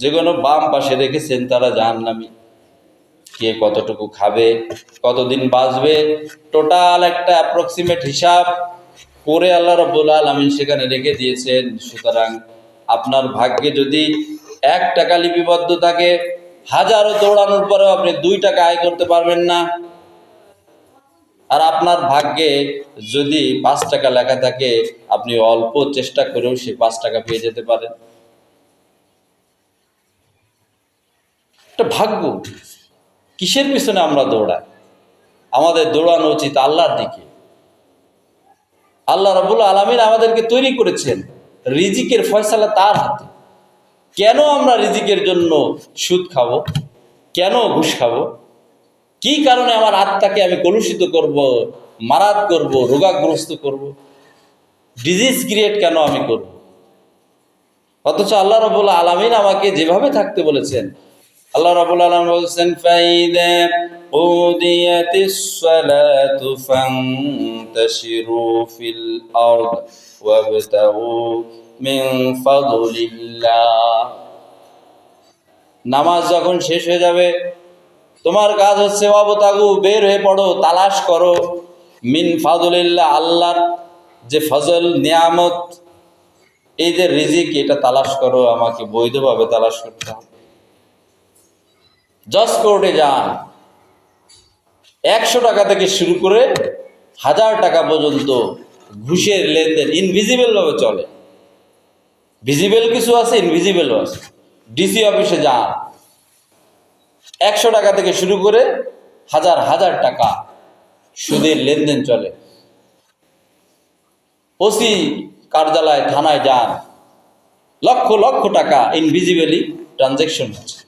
যেগুলো বাম পাশে রেখেছেন তারা জাহান্নামী। কে কতটুকু খাবে, কতদিন বাঁচবে, টোটাল একটা অ্যাপ্রক্সিমেট হিসাব করে আল্লাহ রাব্বুল আলামিন সেখানে রেখে দিয়েছেন। সুতরাং আপনার ভাগ্যে যদি 1 টাকা লিপিবদ্ধ থাকে, হাজারো দৌড়ানোর পরেও আপনি 2 টাকা আয় করতে পারবেন না। আর আপনার ভাগ্যে যদি 5 টাকা লেখা থাকে, আপনি অল্প চেষ্টা করেও সে 5 টাকা পেয়ে যেতে পারেন। এটা ভাগ্য। কিসের পিছনে আমরা দৌড়াই? আমাদের দৌড়ানো উচিত আল্লাহর দিকে। আল্লাহ রাব্বুল আলামিন আমাদেরকে তৈরি করেছেন, রিজিকের ফয়সালা তার হাতে। কেন আমরা রিজিকের জন্য সুদ খাবো? কেন ঘুষ খাবো? কি কারণে আমার আত্মাকে আমি কলুষিত করব, মারাত করব, রোগাগ্রস্ত করব, ডিজিজ ক্রিয়েট কেন আমি করব? অথচ আল্লাহ রাব্বুল আলামিন আমাকে যেভাবে থাকতে বলেছেন, আল্লাহ রাব্বুল আলামিন বলেছেন, ফাইদা উদিয়াতিস সালাতু ফান্তাশিরু ফিল আরদ ওয়াবতাগু মিন ফাদলিল্লাহ। নামাজ যখন শেষ হয়ে যাবে, তোমার কাজ হচ্ছে ওয়াবতাগু, বের হয়ে পড়ো, তালাশ করো, মিন ফাদলিল্লাহ, আল্লাহর যে ফজল নিয়ামত, এই যে রিজিক, এটা তালাশ করো। আমাকে বৈধভাবে তালাশ করতে হবে। জজ কোর্টে যান, 100 টাকা থেকে শুরু করে 1000 টাকা পর্যন্ত ঘুষের লেনদেন ইনভিজিবল ভাবে চলে। ভিজিবল কিছু আছে, ইনভিজিবলও আছে। ডিসি অফিসে যান, 100 টাকা থেকে শুরু করে হাজার হাজার টাকা সুদের লেনদেন চলে। ওসি কার্যালয়, থানায় যান, লক্ষ লক্ষ টাকা ইনভিজিবলি ট্রানজেকশন হচ্ছে।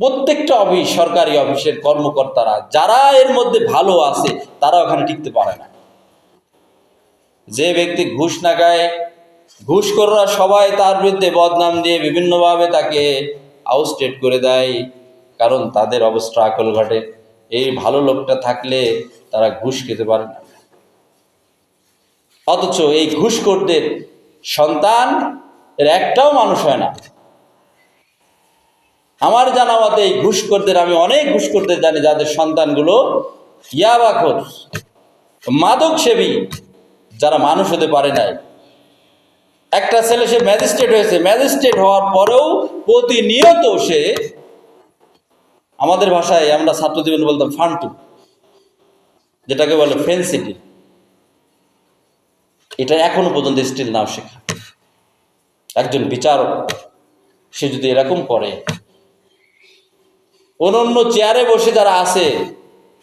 প্রত্যেকটা অফিস, সরকারি অফিসের কর্মকর্তারা যারা এর মধ্যে ভালো আছে, তারা ওখানে টিকতে পারে না। যে ব্যক্তি ঘুষ না খায়, ঘুষখোররা সবাই তার বিরুদ্ধে বদনাম দিয়ে বিভিন্নভাবে তাকে আউটস্টেট করে দেয়, কারণ তাদের অবস্থা আকল ঘটে। এই ভালো লোকটা থাকলে তারা ঘুষ খেতে পারে না। অথচ এই ঘুষখোরদের সন্তান এর একটাও মানুষ হয় না। আমার জানা মতে এই ঘুষখোরদের, আমি অনেক ঘুষখোরদের জানি যাদের সন্তানগুলো ইয়াবাখোর, মাদক সেবী, যারা মানুষ হতে পারে নাই। একটা ছেলে সে ম্যাজিস্ট্রেট হয়েছে, ম্যাজিস্ট্রেট হওয়ার পরেও প্রতিনিয়ত সে, আমাদের ভাষায় আমরা ছাত্র জীবনে বলতাম ফান্টু, যেটাকে বলে ফেন্সিটি, এটা এখনো পর্যন্ত স্টিল নাও শেখা। একজন বিচারক সে যদি এরকম করে, অন্য চেয়ারে বসে যারা আছে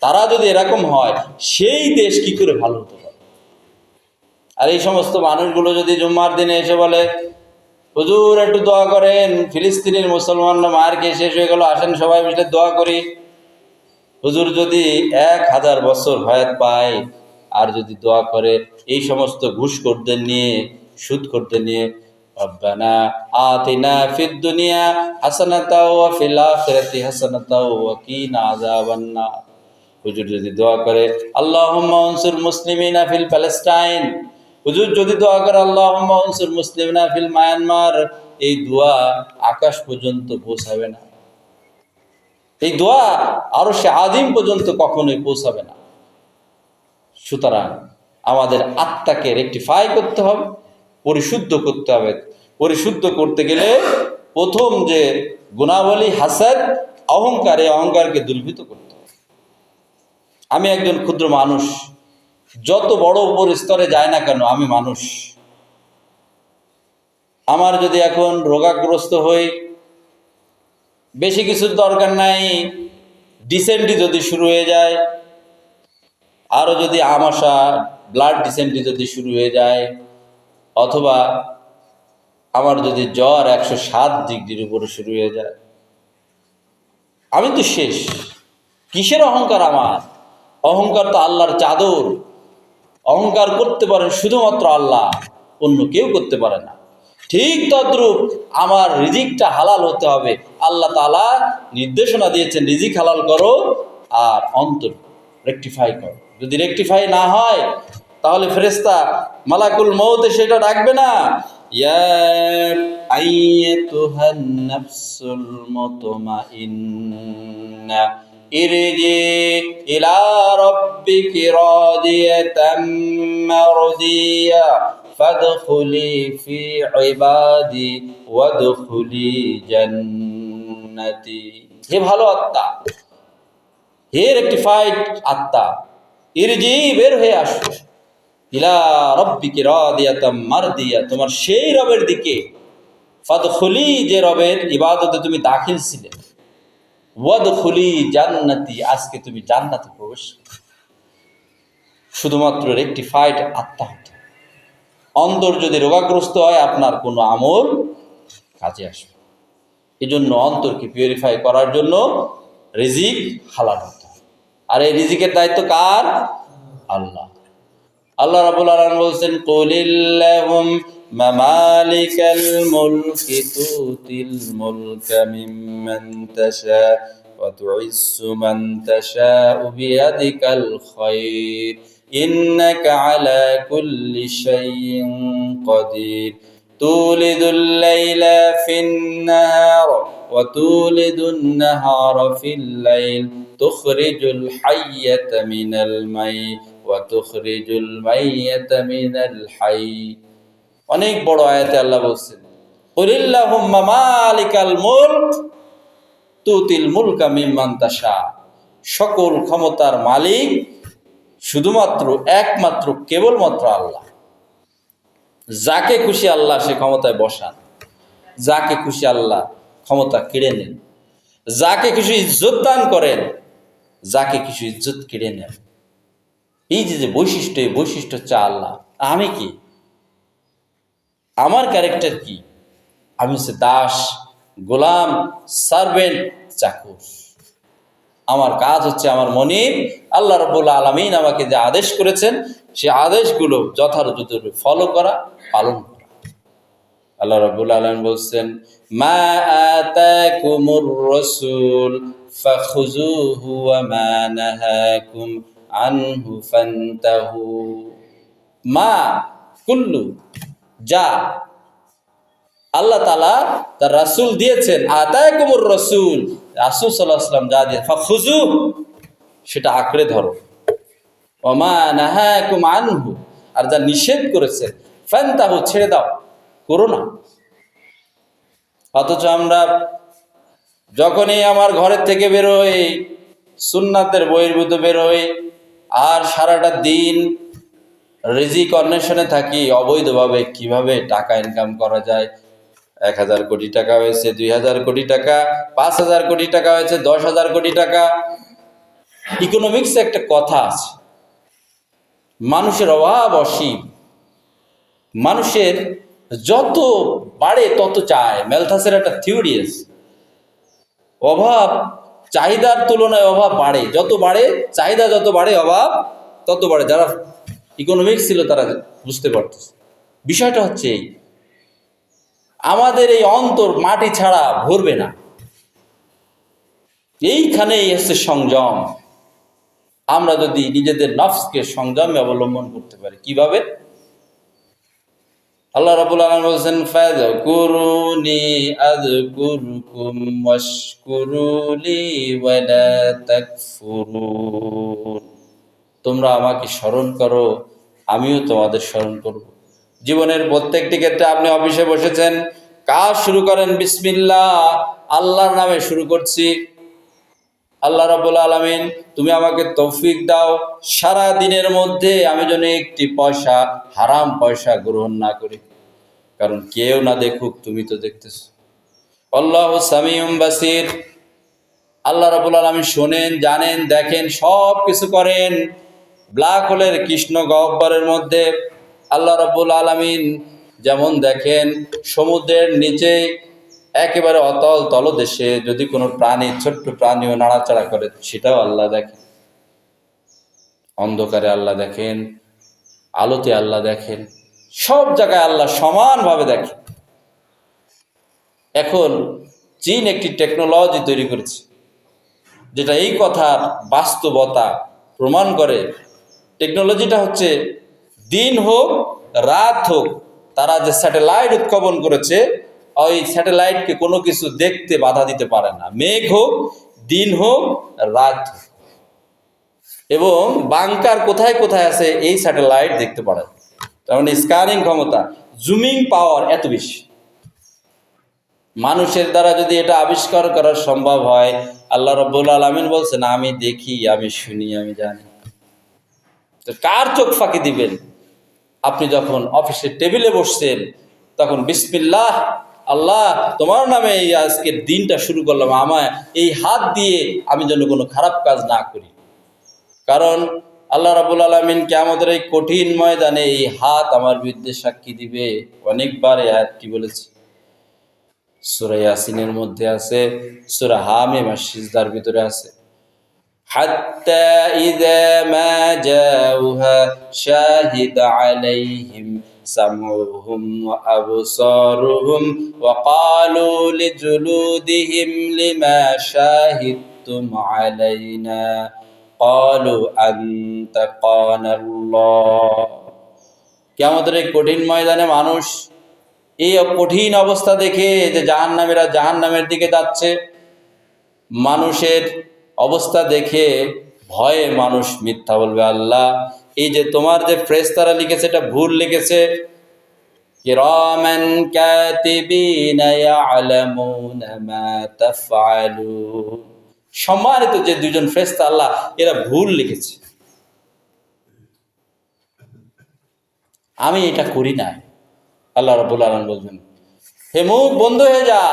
তারা যদি এরকম হয়, সেই দেশ কি করে ভালো হতে পারে? আর এই সমস্ত মানুষগুলো যদি জুম্মার দিনে এসে বলে, হুজুর একটু দোয়া করেন, ফিলিস্তিনের মুসলমানরা মার খেয়ে শেষ হয়ে গেল, আসেন সবাই মিলে দোয়া করি। হুজুর যদি 1000 বছর হায়াত পায় আর যদি দোয়া করে এই সমস্ত ঘুষখোরদের নিয়ে, সুদখোরদের নিয়ে, রব্বানা আতিনা ফিদ দুনিয়া হাসানাতাও ওয়া ফিল আখিরাতি হাসানাতাও ওয়া কিনা আযাবান্নার। হুজুর যদি দোয়া করে আল্লাহুম্মা উনসুর মুসলিমিনা ফিল প্যালেস্টাইন, হুজুর যদি দোয়া করে আল্লাহুম্মা উনসুর মুসলিমিনা ফিল মায়ানমার, এই দোয়া আকাশ পর্যন্ত পৌঁছাবে না। এই দোয়া আরশে আযীম পর্যন্ত কখনোই পৌঁছাবে না। সুতরাং আমাদের আত্মাকে রেকটিফাই করতে হবে, পরিশুদ্ধ করতে হবে। পরিশুদ্ধ করতে গেলে প্রথম যে গুণাবলী হাসাদ, অহংকার, এই অহংকারকে দূরীভূত করতে হবে। আমি একজন ক্ষুদ্র মানুষ, যত বড় উপর স্তরে যায় না কেন, আমি মানুষ। আমার যদি এখন রোগাগ্রস্ত হই, বেশি কিছুর দরকার নাই, ডিসেন্ট্রি যদি শুরু হয়ে যায়, আরও যদি আমাশা ব্লাড ডিসেন্ট্রি যদি শুরু হয়ে যায়, অথবা আমার যদি জ্বর 107 ডিগ্রির উপরে শুরু হয়ে যায়, আমি তো শেষ। কিসের অহংকার আমার? অহংকার তো আল্লাহর চাদর। অহংকার করতে পারেন শুধুমাত্র আল্লাহ, অন্য কেউ করতে পারে না। ঠিক তদ্রূপ আমার রিজিকটা হালাল হতে হবে। আল্লাহ তাআলা নির্দেশনা দিয়েছেন রিজিক হালাল করো আর অন্তর রেকটিফাই করো। যদি রেকটিফাই না হয় তাহলে ফেরেশতা মালাকুল মউত সেটা ডাকবে না, ইয়া আইয়াতুহান নাফসুল মুতমাইন্না ইরজি ইলা রাব্বিকি রাদিয়াতাম মারদিয়া ফাদখুলি ফি ইবাদি ওয়াদখুলি জান্নাতি। হে ভালো আত্মা, হে রেকটিফাইড আত্মা, ইরজি বের হয়ে আসো, ইলা রাব্বিকি রাদিয়াতাম মারদিয়া, তোমার সেই রবের দিকে, ফাদখুলি যে রবের ইবাদতে তুমি দাখিল ছিলে, ওয়াদখুলি জান্নাতি আজকে তুমি জান্নাতে প্রবেশ করো। শুধুমাত্র রেকটিফাইড আত্মা হতে। অন্তর যদি রোগাগ্রস্ত হয় আপনার কোনো আমল কাজে আসবে। এই জন্য অন্তরকে পিউরিফাই করার জন্য রিজিক হালাল হতে হবে। আর এই রিজিকের দায়িত্ব কার? আল্লাহ। আল্লাহ রাব্বুল আলামিন বলছেন, কুলিল্লাহুম্মা মালিকাল মুলকি তুতিল মুলকা মিম্মান তাশা ওয়া তুইজ্জু মান তাশাউ বিয়াদিকাল খায়র ইন্নাকা আলা কুল্লি শাইইন কাদির তুলিদুল লাইলা ফিন নাহার ওয়া তুলিদুন নাহারা ফিল লাইল তুখরিজুল হাইয়াতা মিনাল মাইত ওয়া তুখরিজুল মাইয়াতা মিনাল হাই। অনেক বড় আয়াতে আল্লাহ বলছেন, কুলিল্লাহুম্মা মালিকাল মুলক তুতিল মুলকা মিম্মান তাশা, সকল ক্ষমতার মালিক শুধুমাত্র একমাত্র কেবলমাত্র আল্লাহ। যাকে খুশি আল্লাহ সে ক্ষমতায় বসান, যাকে খুশি আল্লাহ ক্ষমতা কেড়ে নেন, যাকে খুশি ইজ্জত দান করেন, যাকে খুশি ইজ্জত কেড়ে নেন। এই যে বৈশিষ্ট্য, এই বৈশিষ্ট্য হচ্ছে আল্লাহ। আমি কি? আমার ক্যারেক্টার কি? আমি হচ্ছে দাস, গোলাম, সার্ভেন্ট, চাকর। আমার কাজ হচ্ছে আমার মনিব আল্লাহ রাব্বুল আলামিন আমাকে যে আদেশ করেছেন সে আদেশগুলো যথাযথভাবে ফলো করা, পালন করা। আল্লাহ রাব্বুল আলামিন বলছেন, মা আতাকুমুর রাসূল ফাখুযুহু ওয়া মা নাহাকুম আনহু ফান্তাহু। মা কুল্লু, যা আল্লাহ তাআলা তার রাসূল দিয়েছেন, আতাকুমুর রাসূল, রাসূল সাল্লাল্লাহু আলাইহি ওয়াসাল্লাম যা দিয়ে, ফাখুযু সেটা আঁকড়ে ধরো, ওয়া মা নাহাকুম আনহু আর যা নিষেধ করেছেন, ফান্তাহু ছেড়ে দাও, করো না। অথচ আমরা যখনই আমার ঘরের থেকে বেরোই, সুন্নাতের বহির্ভূত বেরোই, আর সারাটা দিন রিজিক অন্বেষণে থাকি অবৈধভাবে কিভাবে টাকা ইনকাম করা যায়। 1000 কোটি টাকা হয়েছে, 2000 কোটি টাকা, 5000 কোটি টাকা হয়েছে, 10,000 কোটি টাকা। ইকোনমিক্সে একটা কথা আছে, মানুষের অভাব অসীম, মানুষের যত বাড়ে তত চায়। ম্যালথাসের একটা থিওরি আছে, অভাব চাহিদার তুলনায় অভাব বাড়ে, যত বাড়ে চাহিদা, যত বাড়ে অভাব তত বাড়ে। যারা ইকোনমিক্স ছিল তারা বুঝতে পারতেছে। বিষয়টা হচ্ছে এই, আমাদের এই অন্তর মাটি ছাড়া ভরবে না। এইখানেই হচ্ছে সংযম। আমরা যদি নিজেদের নফসকে সংযমে অবলম্বন করতে পারি, কিভাবে? আল্লাহ রাব্বুল আলামিন বলেছেন, ফাযকুরুনি আযকুরকুম ওয়াশকুরুলি ওয়া লা তাকফুরুন। তোমরা আমাকে স্মরণ করো, আমিও তোমাদের স্মরণ করব। জীবনের প্রত্যেকটি ক্ষেত্রে আপনি অফিসে বসেছেন, কাজ শুরু করেন বিসমিল্লাহ, আল্লাহর নামে শুরু করছি। আল্লাহ রাব্বুল আলামিন তুমি আমাকে তৌফিক দাও, সারা দিনের মধ্যে আমি যেন একটি পয়সা, হারাম পয়সা গ্রহণ না করি। কারণ কেউ না দেখুক, তুমি তো দেখতেছো। আল্লাহু সামিউম বাসির, আল্লাহ রাব্বুল আলামিন শোনেন, জানেন, দেখেন, সব কিছু করেন। ব্ল্যাক হোলের কৃষ্ণ গহ্বরের মধ্যে আল্লাহ রাব্বুল আলামিন যেমন দেখেন, সমুদ্রের নিচে একেবারে অতল তলদেশে যদি কোনো প্রাণী, ছোট্ট প্রাণীও নাড়াচাড়া করে, সেটাও আল্লাহ দেখেন। অন্ধকারে আল্লাহ দেখেন, আলোতে আল্লাহ দেখেন, সব জায়গায় আল্লাহ সমানভাবে দেখেন। এখন চীন একটি টেকনোলজি তৈরি করেছে, যেটা এই কথার বাস্তবতা প্রমাণ করে। টেকনোলজিটা হচ্ছে, দিন হোক রাত হোক, তারা যে স্যাটেলাইট উৎক্ষেপণ করেছে, ওই স্যাটেলাইটকে কোনো কিছু দেখতে বাধা দিতে পারে না। মেঘ হোক, দিন হোক, রাত হোক। এবং বাংকার কোথায় কোথায় আছে এই স্যাটেলাইট দেখতে পারে। তার মানে স্ক্যানিং ক্ষমতা, জুমিং পাওয়ার এত বেশি। মানুষের দ্বারা যদি এটা আবিষ্কার করা সম্ভব হয়, আল্লাহ রাব্বুল আলামিন বলছেন, আমি দেখি, আমি শুনি, আমি জানি। তো কার চোখ ফাঁকি দিবেন? আপনি যখন অফিসের টেবিলে বসছেন, তখন বিসমিল্লাহ, আল্লাহ তোমার নামে এই আজকের দিনটা শুরু করলাম, আমায় এই হাত দিয়ে আমি যেন কোনো খারাপ কাজ না করি। কারণ আল্লাহ রাব্বুল আলামিন কিয়ামতের এই কঠিন ময়দানে এই হাত আমার বিরুদ্ধে সাক্ষী দিবে। অনেকবার এই আয়াতটি বলেছি। সূরা ইয়াসিনের মধ্যে আছে, সূরা হামিম আর সিজদার ভিতরে আছে। হাত্তা ইযা মা জাউহা শাহিদ আলাইহিম সামউহুম ওয়া আবসারুহুম ওয়া ক্বালু লিজুলুদিহিম লিমা শাহিদতুম আলাইনা ক্বালু আনতাকানাল্লাহ। কিয়ামতের এই কঠিন ময়দানে মানুষ এই কঠিন অবস্থা দেখে যে জাহান্নামীরা জাহান্নামের দিকে যাচ্ছে, মানুষের অবস্থা দেখে ভয়ে মানুষ মিথ্যা বলবে, আল্লাহ এই যে তোমার যে ফেরেশতারা লিখেছে এটা ভুল লিখেছে। কিরামান কাতিবিনা ইয়ালামুনা মা তাফআলুন, সম্মানিত যে দুইজন ফেরেশতা আল্লাহ, এরা ভুল লিখেছে, আমি এটা করি না। আল্লাহ রাব্বুল আলামিন বলবেন, হে মুখ বন্ধ হয়ে যা।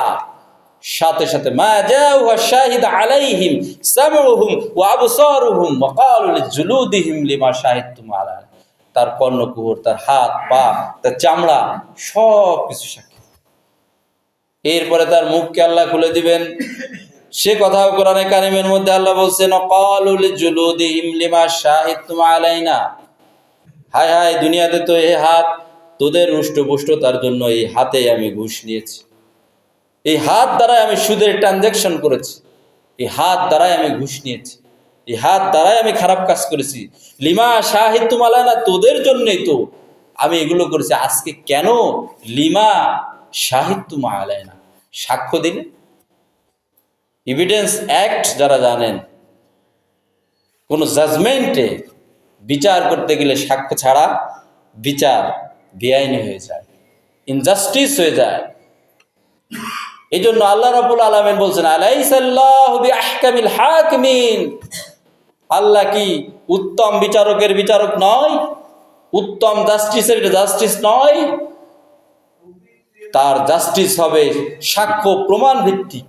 সাথে সাথে মা জাউহা শাহিদ আলাইহিম সামউহুম ওয়া আবসারুহুম ওয়া ক্বালু লিজুলুদিহিম লিমা শাহিদতুম আলাইনা, তার কর্ণকুহর, তার হাত পা, তার চামড়া, সব কিছু সাক্ষী। এরপরে তার মুখকে আল্লাহ খুলে দিবেন। সে কথাও কোরআনে কারিমের মধ্যে আল্লাহ বলছেন, ক্বালু লিজুলুদিহিম লিমা শাহিদতুম আলাইনা, হায় হায়, দুনিয়াতে তো এই হাত তোদের রুষ্টপুষ্টতার জন্য এই হাতে আমি ঘুষ নিয়েছি, এই হাত দ্বারাই আমি সুদের ট্রানজাকশন করেছি, এই হাত দ্বারাই আমি ঘুষ নিয়েছি, এই হাত দ্বারাই আমি খারাপ কাজ করেছি। লিমা শাহিদতুম আলাইনা, তোদের জন্যই তো আমি এগুলো করেছি। আজকে কেন লিমা শাহিদতুম আলাইনা সাক্ষ্য দিলে? এভিডেন্স অ্যাক্ট যারা জানেন, কোনো জাজমেন্টে বিচার করতে গেলে সাক্ষ্য ছাড়া বিচার বেআইনি হয়ে যায়, ইনজাস্টিস হয়ে যায়। এই জন্য আল্লাহ রাব্বুল আলামিন বলছেন, আলাইসাল্লাহু বিআহকামিল হাকিমিন, আল্লাহ কি উত্তম বিচারকের বিচারক নয়? উত্তম জাস্টিসের জাস্টিস নয়? তার জাস্টিস হবে সাক্ষ্য প্রমাণ ভিত্তিক।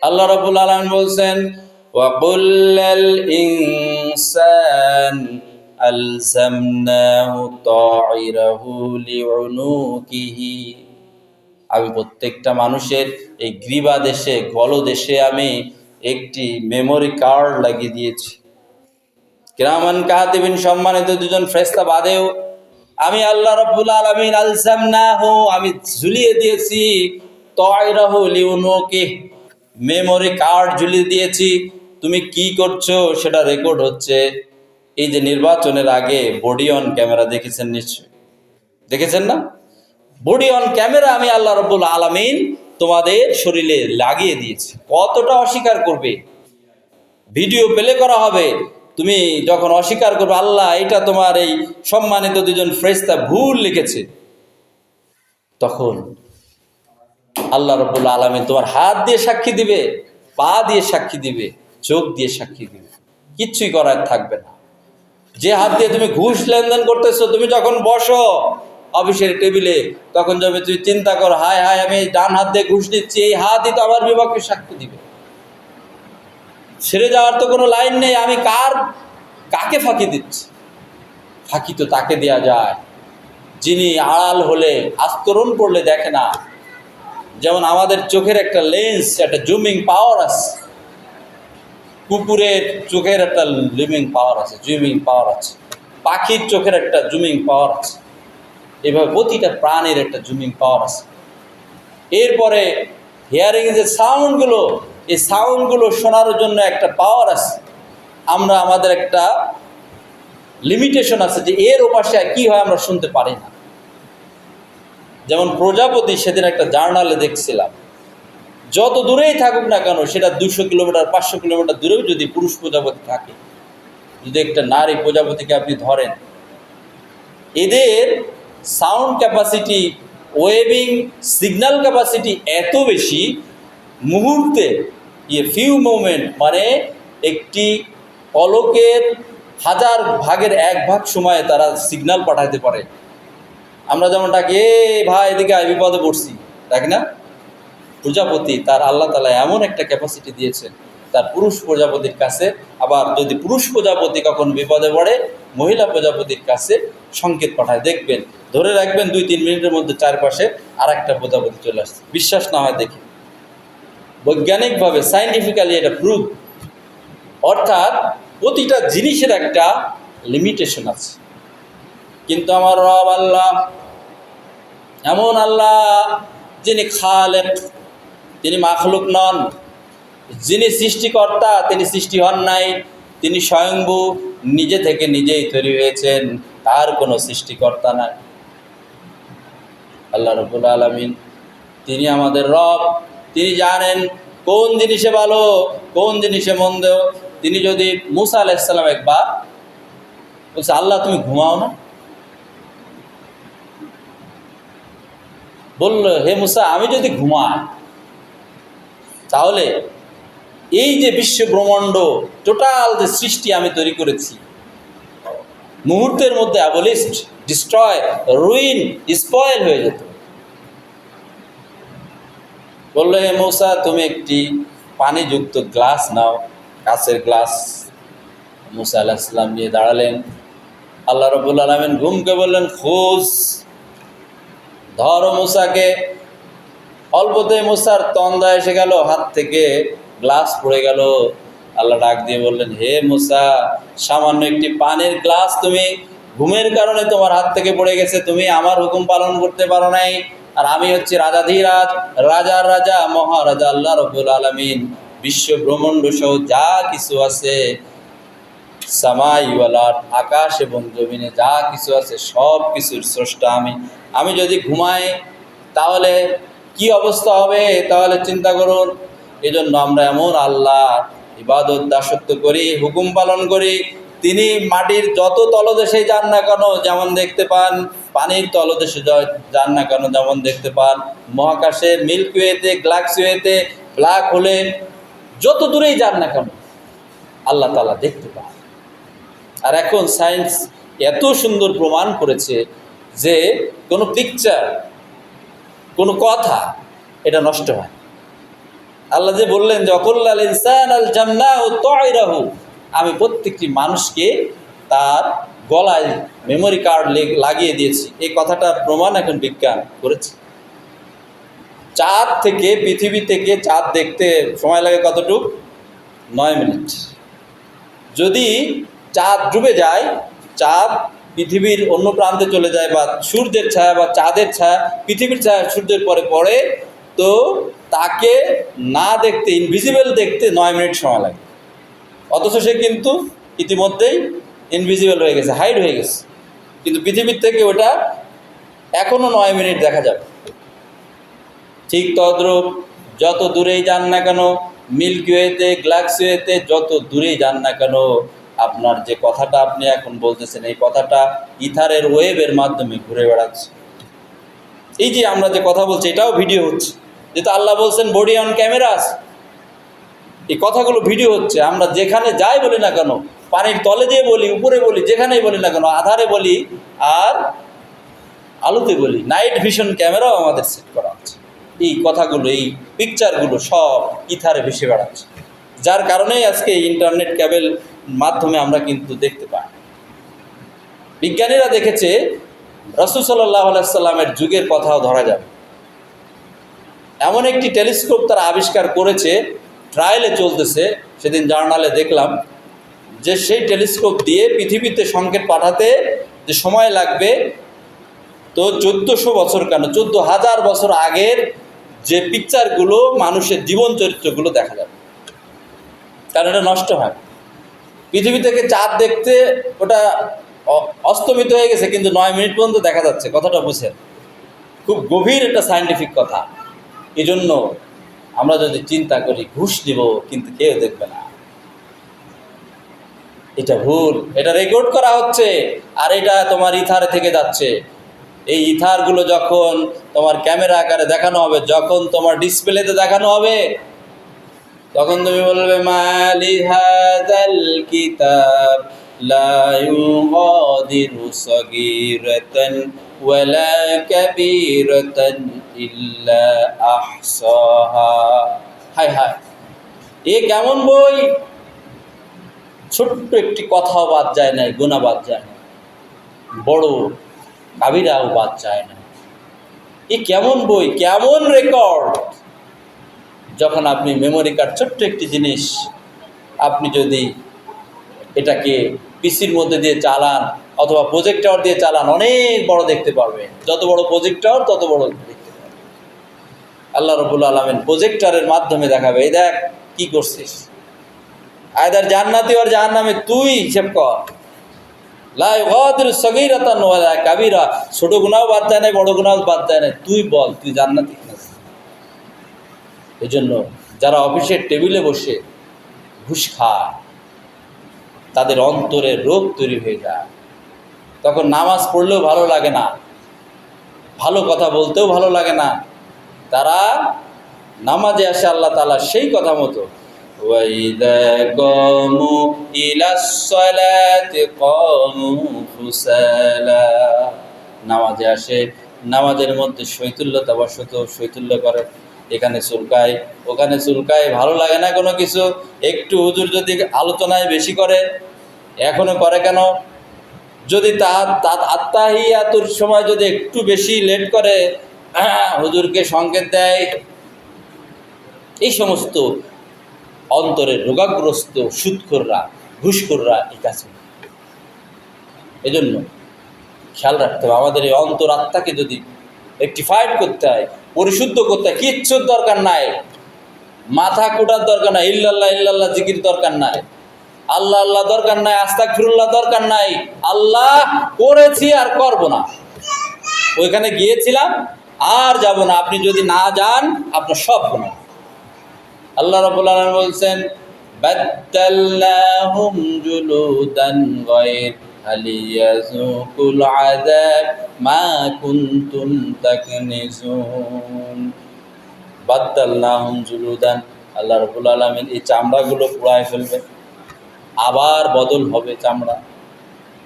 আল্লাহ রাব্বুল আলামিন বলছেন, ওয়া কুল্লাল ইনসান আলজামনাহু তাইরাহু লিউনুকিহি, আমি প্রত্যেকটা মানুষের এই গ্রীবা দেশে, গলদেশে আমি একটি মেমোরি কার্ড লাগিয়ে দিয়েছি। কিরামান কাতিবিন, সম্মানিত দুজন ফেরেশতা বাদেও আমি আল্লাহ রাব্বুল আলামিন আলজামনাহু, আমি ঝুলিয়ে দিয়েছি, তাইরাহু লিউনুকিহি, মেমোরি কার্ড ঝুলিয়ে দিয়েছি। তুমি কি করছো সেটা রেকর্ড হচ্ছে। এই যে নির্বাচনের আগে বডি অন ক্যামেরা দেখেছেন, নিশ্চয়ই দেখেছেন না? বডি অন ক্যামেরা আমি আল্লাহ রাব্বুল আলামিন তোমাদের শরীরে লাগিয়ে দিয়েছি। কতটা অস্বীকার করবে? ভিডিও প্লে করা হবে, তুমি যখন অস্বীকার করবে, আল্লাহ এটা তোমার এই সম্মানিত দুজন ফেরেশতা ভুল লিখেছে, তখন আল্লাহ রাব্বুল আলামিন তোমার হাত দিয়ে সাক্ষী দিবে, পা দিয়ে সাক্ষী দিবে, চোখ দিয়ে সাক্ষী দিবে, কিচ্ছুই করার থাকবে না। যে হাত দিয়ে তুমি ঘুষ লেনদেন করতেছো, তুমি যখন বসো অফিসের টেবিলে, তখন যবে তুই চিন্তা কর, হায় হায় আমি ডান হাত দিয়ে ঘুষ দিচ্ছি, এই হাতই তো আমার বিপক্ষে সাক্ষ্য দিবে। ছেড়ে যাওয়ার তো কোনো লাইন নেই, আমি কাকে ফাঁকি দিচ্ছি? ফাঁকি তো তাকে দেয়া যায় যিনি আড়াল হলে, আস্তরণ করলে দেখে না। যেমন আমাদের চোখের একটা লেন্স, একটা জুমিং পাওয়ার আছে, কুকুরের চোখের একটা জুমিং পাওয়ার আছে, পাখির চোখের একটা জুমিং পাওয়ার আছে, এভাবে প্রতিটা প্রাণের একটা জুমিং পাওয়ার আছে। এরপরে হিয়ারিং যে সাউন্ডগুলো, এই সাউন্ডগুলো শোনার জন্য একটা পাওয়ার আছে। আমাদের একটা লিমিটেশন আছে যে এর ওপাশে কী হয় আমরা শুনতে পারি না। যেমন প্রজাপতি, সেদিন একটা জার্নালে দেখছিলাম, যত দূরেই থাকুক না কেন, সেটা 200 কিলোমিটার 500 কিলোমিটার দূরেও যদি পুরুষ প্রজাপতি থাকে, যদি একটা নারী প্রজাপতিকে আপনি ধরেন, এদের sound capacity, waving signal capacity এত বেশি, মুহূর্তে ফিউ মোমেন্ট, মানে একটি পলকের 1000 ভাগের 1 ভাগ সময়ে তারা সিগন্যাল পাঠাতে পারে। আমরা যেমন ডাকি, এ ভাই এদিকে আয়, বিপদে পড়ছি, ডাকি না? প্রজাপতি, তার আল্লাহ তাআলা এমন একটা ক্যাপাসিটি দিয়েছেন তার পুরুষ প্রজাপতির কাছে। আবার যদি পুরুষ প্রজাপতি কখন বিপদে পড়ে, মহিলা প্রজাপতির কাছে সংকেত পাঠায়। দেখবেন, ধরে রাখবেন 2-3 মিনিটের মধ্যে চারপাশে আর একটা প্রজাপতি চলে আসছে। বিশ্বাস না হয় দেখি, বৈজ্ঞানিকভাবে সায়েন্টিফিক্যালি এটা প্রুভ। অর্থাৎ প্রতিটা জিনিসের একটা লিমিটেশন আছে। কিন্তু আমার রব আল্লাহ এমন আল্লাহ, যিনি খালেক, তিনি মাখলুক নন। যিনি সৃষ্টিকর্তা, তিনি সৃষ্টি হন নাই, তিনি স্বয়ংভূ, নিজে থেকে নিজেই তৈরি হয়েছেন, তার কোনো সৃষ্টিকর্তা নাই। আল্লাহ রাব্বুল আলামিন, তিনি আমাদের রব। তিনি জানেন কোন জিনিসে ভালো, কোন জিনিসে মন্দ। তিনি যদি মুসা আলাইহিস সালাম একবার বলছে, আল্লাহ তুমি ঘুমাও না? বলল, হে মুসা, আমি যদি ঘুমাই তাহলে এই যে বিশ্ব ব্রহ্মাণ্ড, টোটাল যে সৃষ্টি আমি তৈরি করেছি, মুহূর্তের মধ্যে অ্যাবলিস্ট, ডিস্ট্রয়, রুইন, স্পয়েল হয়ে যেত। বলল, হে মুসা, তুমি একটি পানিযুক্ত গ্লাস নাও, কাঁচের গ্লাস। মুসা আলাইহিস সালাম নিয়ে দাঁড়ালেন। আল্লাহ রাব্বুল আলামিন ঘুমকে বললেন, খোঁজ, ধরো মুসাকে। অল্পতে মুসার তন্দা এসে গেল, হাত থেকে গ্লাস পড়ে গেল। আল্লাহ ডাক দিয়ে বললেন, হে মুসা, সামান্য একটি পানির গ্লাস তুমি ঘুমের কারণে তোমার হাত থেকে পড়ে গেছে, তুমি আমার হুকুম পালন করতে পারো নাই। আর আমি হচ্ছি রাজাধিরাজ, রাজার রাজা, মহারাজা আল্লাহ রাব্বুল আলামিন। বিশ্ব ব্রহ্মাণ্ড সহ যা কিছু আছে, সামাই ওয়াল আরদ, আকাশ এবং জমিনে যা কিছু আছে, সব কিছুর স্রষ্টা আমি। আমি যদি ঘুমাই তাহলে কি অবস্থা হবে? তাহলে চিন্তা করুন। এজন্য আমরা এমন আল্লাহ ইবাদত, দাসত্ব করি, হুকুম পালন করি। তিনি মাটির যত তলদেশে যান না কেন যেমন দেখতে পান, পানির তলদেশে যান না কেন যেমন দেখতে পান, মহাকাশে, মিল্কি ওয়েতে, গ্যালাক্সিতে, ব্ল্যাক হোলে, যত দূরেই যান না কেন আল্লাহ তাআলা দেখতে পান। আর এখন সায়েন্স এত সুন্দর প্রমাণ করেছে যে কোনো পিকচার, কোনো কথা, এটা নষ্ট হয়। আল্লাহ যে বললেন যে অকুল্লাল ইনসান আল জান্নাহু তায়রাহু, আমি প্রত্যেকটি মানুষকে তার গলায় মেমোরি কার্ড লাগিয়ে দিয়েছি। এই কথাটার প্রমাণ এখন বিজ্ঞান করেছে। চাঁদ থেকে, পৃথিবী থেকে চাঁদ দেখতে সময় লাগে কতটুকু? 9 মিনিট। যদি চাঁদ ডুবে যায়, চাঁদ পৃথিবীর অন্য প্রান্তে চলে যায়, বা সূর্যের ছায়া বা চাঁদের ছায়া পৃথিবীর ছায়া সূর্যের পরে পড়ে, তো তাকে না দেখতে, ইনভিজিবল দেখতে 9 মিনিট সময় লাগে। অথচ সে কিন্তু ইতিমধ্যেই ইনভিজিবল হয়ে গেছে, হাইড হয়ে গেছে। কিন্তু পৃথিবীর থেকে ওটা এখনও 9 মিনিট দেখা যাবে। ঠিক তদ্রূপ যত দূরেই যান না কেন, মিল্কি ওয়েতে, গ্যালাক্সিতে যত দূরেই যান না কেন, আপনার যে কথাটা আপনি এখন বলতেছেন, এই কথাটা ইথারের ওয়েবের মাধ্যমে ঘুরে বেড়াচ্ছে। এই যে আমরা যে কথা বলছি, এটাও ভিডিও হচ্ছে। যেহেতু আল্লাহ বলছেন বডি অন ক্যামেরাস, এই কথাগুলো ভিডিও হচ্ছে। আমরা যেখানে যাই বলি না কেন, পানির তলে দিয়ে বলি, উপরে বলি, যেখানেই বলি না কেন, আধারে বলি আর আলোতে বলি, নাইট ভিশন ক্যামেরাও আমাদের সেট করা আছে। এই কথাগুলো, এই পিকচারগুলো সব ইথারে ভেসে বেড়াচ্ছে, যার কারণেই আজকে ইন্টারনেট ক্যাবেল মাধ্যমে আমরা কিন্তু দেখতে পাই। বিজ্ঞানীরা দেখেছে রাসূল সাল্লাল্লাহু আলাইহি সাল্লামের যুগের কথাও ধরা যাবে। এমন একটি টেলিস্কোপ তারা আবিষ্কার করেছে, ট্রায়ালে চলতেছে। সেদিন জার্নালে দেখলাম যে সেই টেলিস্কোপ দিয়ে পৃথিবীতে সংকেত পাঠাতে যে সময় লাগবে, তো 1400 বছর কেন 14,000 বছর আগের যে পিকচারগুলো, মানুষের জীবন চরিত্রগুলো দেখা যাবে, কারণ এটা নষ্ট হয়। পৃথিবী থেকে চাঁদ দেখতে ওটা অস্তমিত হয়ে গেছে, কিন্তু 9 মিনিট পর্যন্ত দেখা যাচ্ছে। কথাটা বুঝেন, খুব গভীর একটা সায়েন্টিফিক কথা। এই জন্য আমরা যদি চিন্তা করি ঘুষ দিব কিন্তু কেউ দেখবে না, এটা ভুল। এটা রেকর্ড করা হচ্ছে আর এটা তোমার ইথারে থেকে যাচ্ছে। এই ইথারগুলো যখন তোমার ক্যামেরা আকারে দেখানো হবে, যখন তোমার ডিসপ্লেতে দেখানো হবে, তখন তুমি বলবে মালি হাযাল কিতাব লা ইউগাদিরু সাগীরাতান ওয়ালা কাবীরাতান ইল্লা আহসাহা। হায় হায়, এ কেমন বই, ছোট্ট একটি কথাও বাদ যায় না, গুনাহ বাদ যায় না, বড় কাবিরাও বাদ যায় না। এ কেমন বই, কেমন রেকর্ড! যখন আপনি মেমোরি কার্ড, ছোট্ট একটি জিনিস, আপনি যদি এটাকে পিসির মধ্যে দিয়ে চালান অথবা প্রজেক্টর দিয়ে চালান, অনেক বড় দেখতে পারবেন। যত বড় প্রজেক্টর তত বড় দেখতে পারবেন। আল্লাহ রাব্বুল আলামিন প্রজেক্টরের মাধ্যমে দেখাবে, এই দেখ কি করছিস, আয়দার জান্নাতি আর জাহান্নামে তুই হিসেব কর। লা ইউগাদিরু সাগীরাতান ওয়ালা কাবীরা, ছোট গুনাহও বাদ যায় না, বড় গুনাহও বাদ যায় না, তুই বল তুই জান্নাতি কিনা। এই জন্য যারা অফিসের টেবিলে বসে ঘুষ খায়, তাদের অন্তরে রোগ তৈরি হয়ে যায়। তখন নামাজ পড়লেও ভালো লাগে না, ভালো কথা বলতেও ভালো লাগে না। তারা নামাজে আসে আল্লাহ তাআলা সেই কথা মতো, ওয়াইদা কামু ইলাস সালাতি কামু ফুসালা। নামাজে আসে, নামাজের মধ্যে শৈথুল্যতা বশত শৈথুল্য করে, এখানে চুলকায় ওখানে চুলকায়, ভালো লাগে না কোনো কিছু। একটু হুজুর যদি আলোচনায় বেশি করে, এখনো করে কেন, যদি আত্তাহিয়াতুর সময় যদি একটু বেশি লেট করে, হুজুরকে সংকেত দেয়। এই সমস্ত অন্তরের রোগাগ্রস্ত সুদখোররা, ঘুষখোররা এই কাজ করে। এজন্য খেয়াল রাখতে হবে, আমাদের এই অন্তর আত্মাকে যদি রেকটিফাইড করতে হয়, পরিশুদ্ধ করতে হয়, কিচ্ছুর দরকার নাই, মাথা কোটার দরকার নাই, ইল্লাল্লাহ ইল্লাল্লাহ জিকির দরকার নাই, আল্লাহ আল্লাহ দরকার নাই, আস্তাগফিরুল্লাহ দরকার নাই। আল্লাহ করেছি আর করব না, ওইখানে গিয়েছিলাম আর যাব না। আপনি যদি না যান আপনার সব গুনাহ। আল্লাহ রাব্বুল আলামিন বলছেন, বাদদালনাহুম জুলুদান গায়র আলিয়াযুকুল আযাব মা কুনতুম তাকনিজুন। বাদদালনাহুম জুলুদান, আল্লাহ রাব্বুল আলামিন এই চামড়াগুলো পুড়ায় ফেলবে, আবার বদল হবে চামড়া।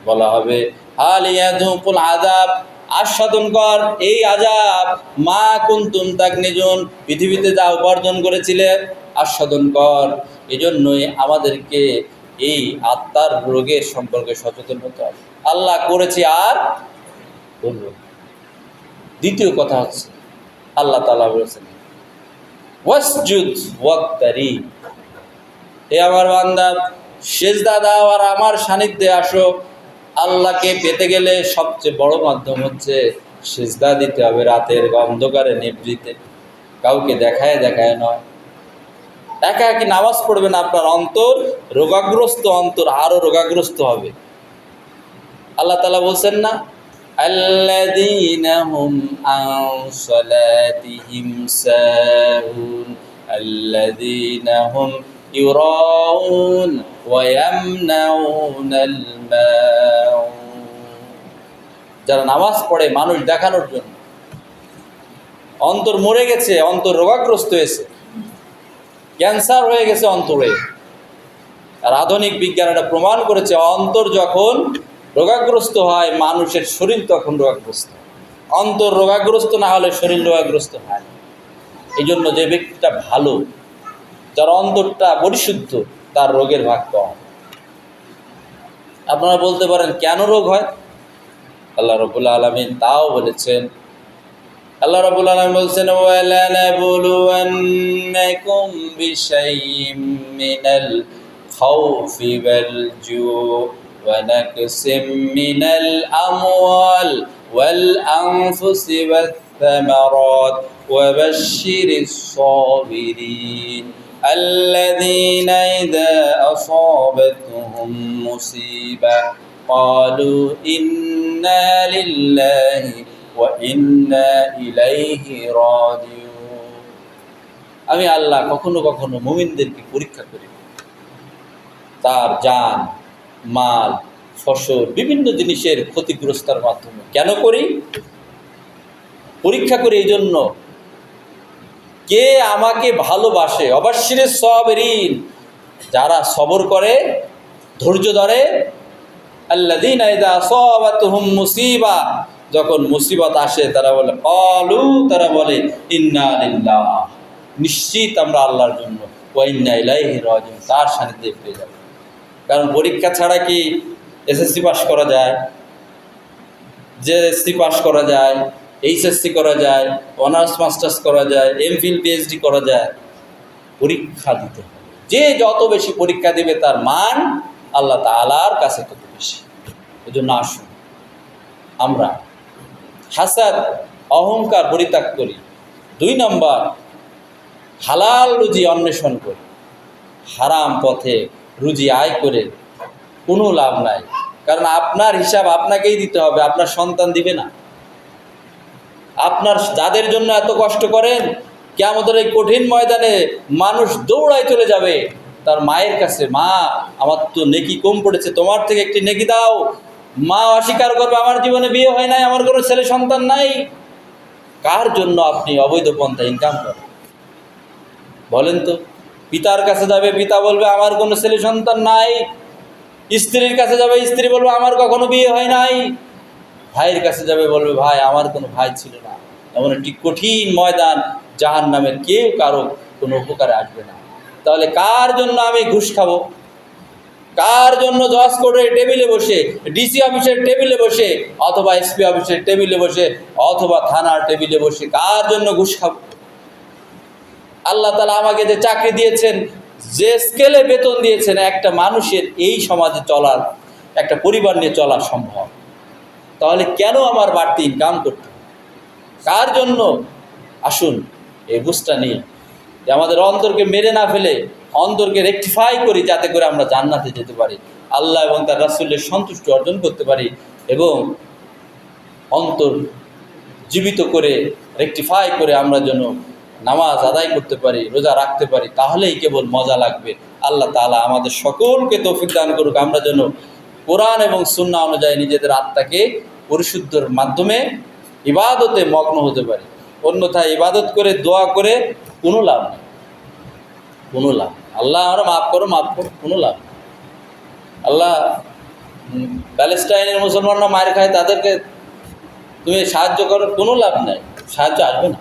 বলা হবে আলিয়াযুকুল আযাব, আস্বাদন কর এই আযাব, মা কুনতুম তাকনিজুন, পৃথিবীতে যা উপার্জন করেছিলে আস্বাদন কর। এজন্যই আমাদেরকে এই আত্মার রোগের সম্পর্কে সচেতন হতে হবে। আল্লাহ করেছি আর বলব। দ্বিতীয় কথা হচ্ছে, আল্লাহ তাআলা বলেছেন ওয়াসজুদ ওয়াক্তারি, হে আমার বান্দা সেজদা দাও আর আমার সান্নিধ্যে আসো। আল্লাহকে পেতে গেলে সবচেয়ে বড় মাধ্যম হচ্ছে সেজদা দিতে হবে, রাতের অন্ধকারে নিভৃতে, কাউকে দেখায় দেখায় নয়। একা একই নামাজ পড়বে না, আপনার অন্তর রোগাগ্রস্ত, অন্তর আরও রোগাগ্রস্ত হবে। আল্লাহ তাআলা বলছেন না, আল্লাযীনা হুম আন সালাতিহিম সাহুন আল্লাযীনা হুম ইউরাউন ওয়া ইয়ামনাউনাল মাউন। যারা নামাজ পড়ে মানুষ দেখানোর জন্য, অন্তর মরে গেছে, অন্তর রোগাগ্রস্ত হয়েছে, ক্যান্সার হয়ে গেছে অন্তরে। আর আধুনিক বিজ্ঞান এটা প্রমাণ করেছে, অন্তর যখন রোগাগ্রস্ত হয় মানুষের শরীর তখন রোগাগ্রস্ত হয়। অন্তর রোগাগ্রস্ত না হলে শরীর রোগাগ্রস্ত হয়। এই জন্য যে ব্যক্তিটা ভালো, যার অন্তরটা পরিশুদ্ধ, তার রোগের ভাগ কম। আপনারা বলতে পারেন কেন রোগ হয়? আল্লাহ রাব্বুল আলামিন তাও বলেছেন। আল্লাহ রাব্বুল আলামিন বলছেন, ওয়ালানাবলুওয়ান্নাকুম বিশাইইম মিনাল খাউফি ওয়াল জু' ওয়া নাকসিম মিনাল আমওয়াল ওয়াল আনফুসি ওয়াত থামারাত ওয়া বাশশিরিস সাবিরিন আল্লাযীনা ইযা আসাবাতহুম মুসিবা ক্বালু ইন্না লিল্লাহি ওয়া ইন্না ইলাইহি রাজিউন। আমি আল্লাহ কখনো কখনো মুমিনদেরকে পরীক্ষা করি, তার জান, মাল, ফসল, বিভিন্ন জিনিসের ক্ষতিগ্রস্তার মাধ্যমে। কেন করি? পরীক্ষা করি এই জন্য, কে আমাকে ভালোবাসে। অবশ্যই সাবিরিন, যারা সবর করে, ধৈর্য ধরে। আল্লাযীনা ইযা আসাবাতহুম মুসিবা, যখন মুসিবত আসে তারা বলে ক্বালু, তারা বলে ইন্না লিল্লাহ, নিশ্চিত আমরা আল্লাহর জন্য, ওয়া ইন্না ইলাইহি রাজিউন, তার সান্নিধ্যে পেয়ে যাব। কারণ পরীক্ষা ছাড়া কি এসএসসি পাস করা যায়? জেএসসি পাস করা যায়, এইচএসসি করা যায়, অনার্স মাস্টার্স করা যায়, এমফিল পিএইচডি করা যায়? পরীক্ষা দিতে হবে। যে যত বেশি পরীক্ষা দিবে তার মান আল্লাহ তাআলার কাছে তত বেশি। এই জন্য আসুন আমরা হাসাদ, অহংকার পরিত্যাগ করি। 2 নম্বর, হালাল রুজি অন্বেষণ করি। হারাম পথে রুজি আয় করে কোনো লাভ নাই। কারণ আপনার হিসাব আপনাকেই দিতে হবে, আপনার সন্তান দিবে না। আপনার যাদের জন্য এত কষ্ট করেন, কিয়ামতের এই কঠিন ময়দানে মানুষ দৌড়ায় চলে যাবে তার মায়ের কাছে, মা আমার তো নেকি কম পড়েছে, তোমার থেকে একটি নেকি দাও। মা অস্বীকার করবে, আমার জীবনে বিয়ে হয় নাই, আমার কোনো ছেলে সন্তান নাই। কার জন্য আপনি অবৈধ পন্থা ইনকাম করেন বলেন তো? পিতার কাছে যাবে, পিতা বলবে আমার কোনো ছেলে সন্তান নাই। স্ত্রীর কাছে যাবে, স্ত্রী বলবে আমার কখনো বিয়ে হয় নাই। ভাইয়ের কাছে যাবে, বলবে ভাই আমার কোনো ভাই ছিল না। এমন একটি কঠিন ময়দান, জাহান্নামের কেউ কারো কোনো উপকারে আসবে না। তাহলে কার জন্য আমি ঘুষ খাবো? কার জন্য জজ কোর্টের টেবিলে বসে, ডিসি অফিসের টেবিলে বসে, অথবা এসপি অফিসের টেবিলে বসে, অথবা থানার টেবিলে বসে কার জন্য ঘুষ খাবো? আল্লাহ তাআলা আমাকে যে চাকরি দিয়েছেন, যে স্কেলে বেতন দিয়েছেন, একটা মানুষের এই সমাজে চলার, একটা পরিবার নিয়ে চলা সম্ভব। তাহলে কেন আমার বাড়তি ইনকাম করতে? কার জন্য? আসুন এই বুঝটা নিই যে আমাদের অন্তরকে মেরে না ফেলে অন্তরকে রেকটিফাই করি, যাতে করে আমরা জান্নাতে যেতে পারি, আল্লাহ এবং তার রাসূলের সন্তুষ্টি অর্জন করতে পারি, এবং অন্তর জীবিত করে রেকটিফাই করে আমরা যেন নামাজ আদায় করতে পারি, রোজা রাখতে পারি। তাহলেই কেবল মজা লাগবে। আল্লাহ তাআলা আমাদের সকলকে তৌফিক দান করুক, আমরা যেন কোরআন এবং সুন্নাহ অনুযায়ী নিজেদের আত্মাকে পরিশুদ্ধর মাধ্যমে ইবাদতে মগ্ন হতে পারি। অন্যথায় ইবাদত করে দোয়া করে কোনো লাভ নেই, কোনো লাভ। আল্লাহ আমরা মাফ করো, মাফ করো, কোনো লাভ নেই। আল্লাহ প্যালেস্টাইনের মুসলমানরা মার খায়, তাদেরকে তুমি সাহায্য করো, কোনো লাভ নাই, সাহায্য আসবে না।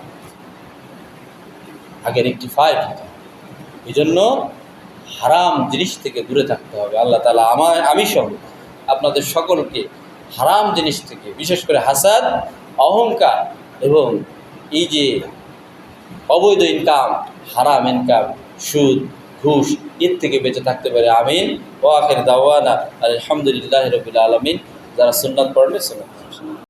আগে রেকটিফাই হতে হবে। এই জন্য হারাম জিনিস থেকে দূরে থাকতে হবে। আল্লাহ তাআলা আমি সহ আপনাদের সকলকে হারাম জিনিস থেকে, বিশেষ করে হাসাদ, অহংকার এবং এই যে অবৈধ ইনকাম, হারাম ইনকাম, সুদ, ঘুষ, এর থেকে বেঁচে থাকতে পারে। আমিন। ওয়া আখির দাওয়ানা আলহামদুলিল্লাহি রাব্বিল আলামিন। যারা সুন্নাত পড়লে সুন্নাত।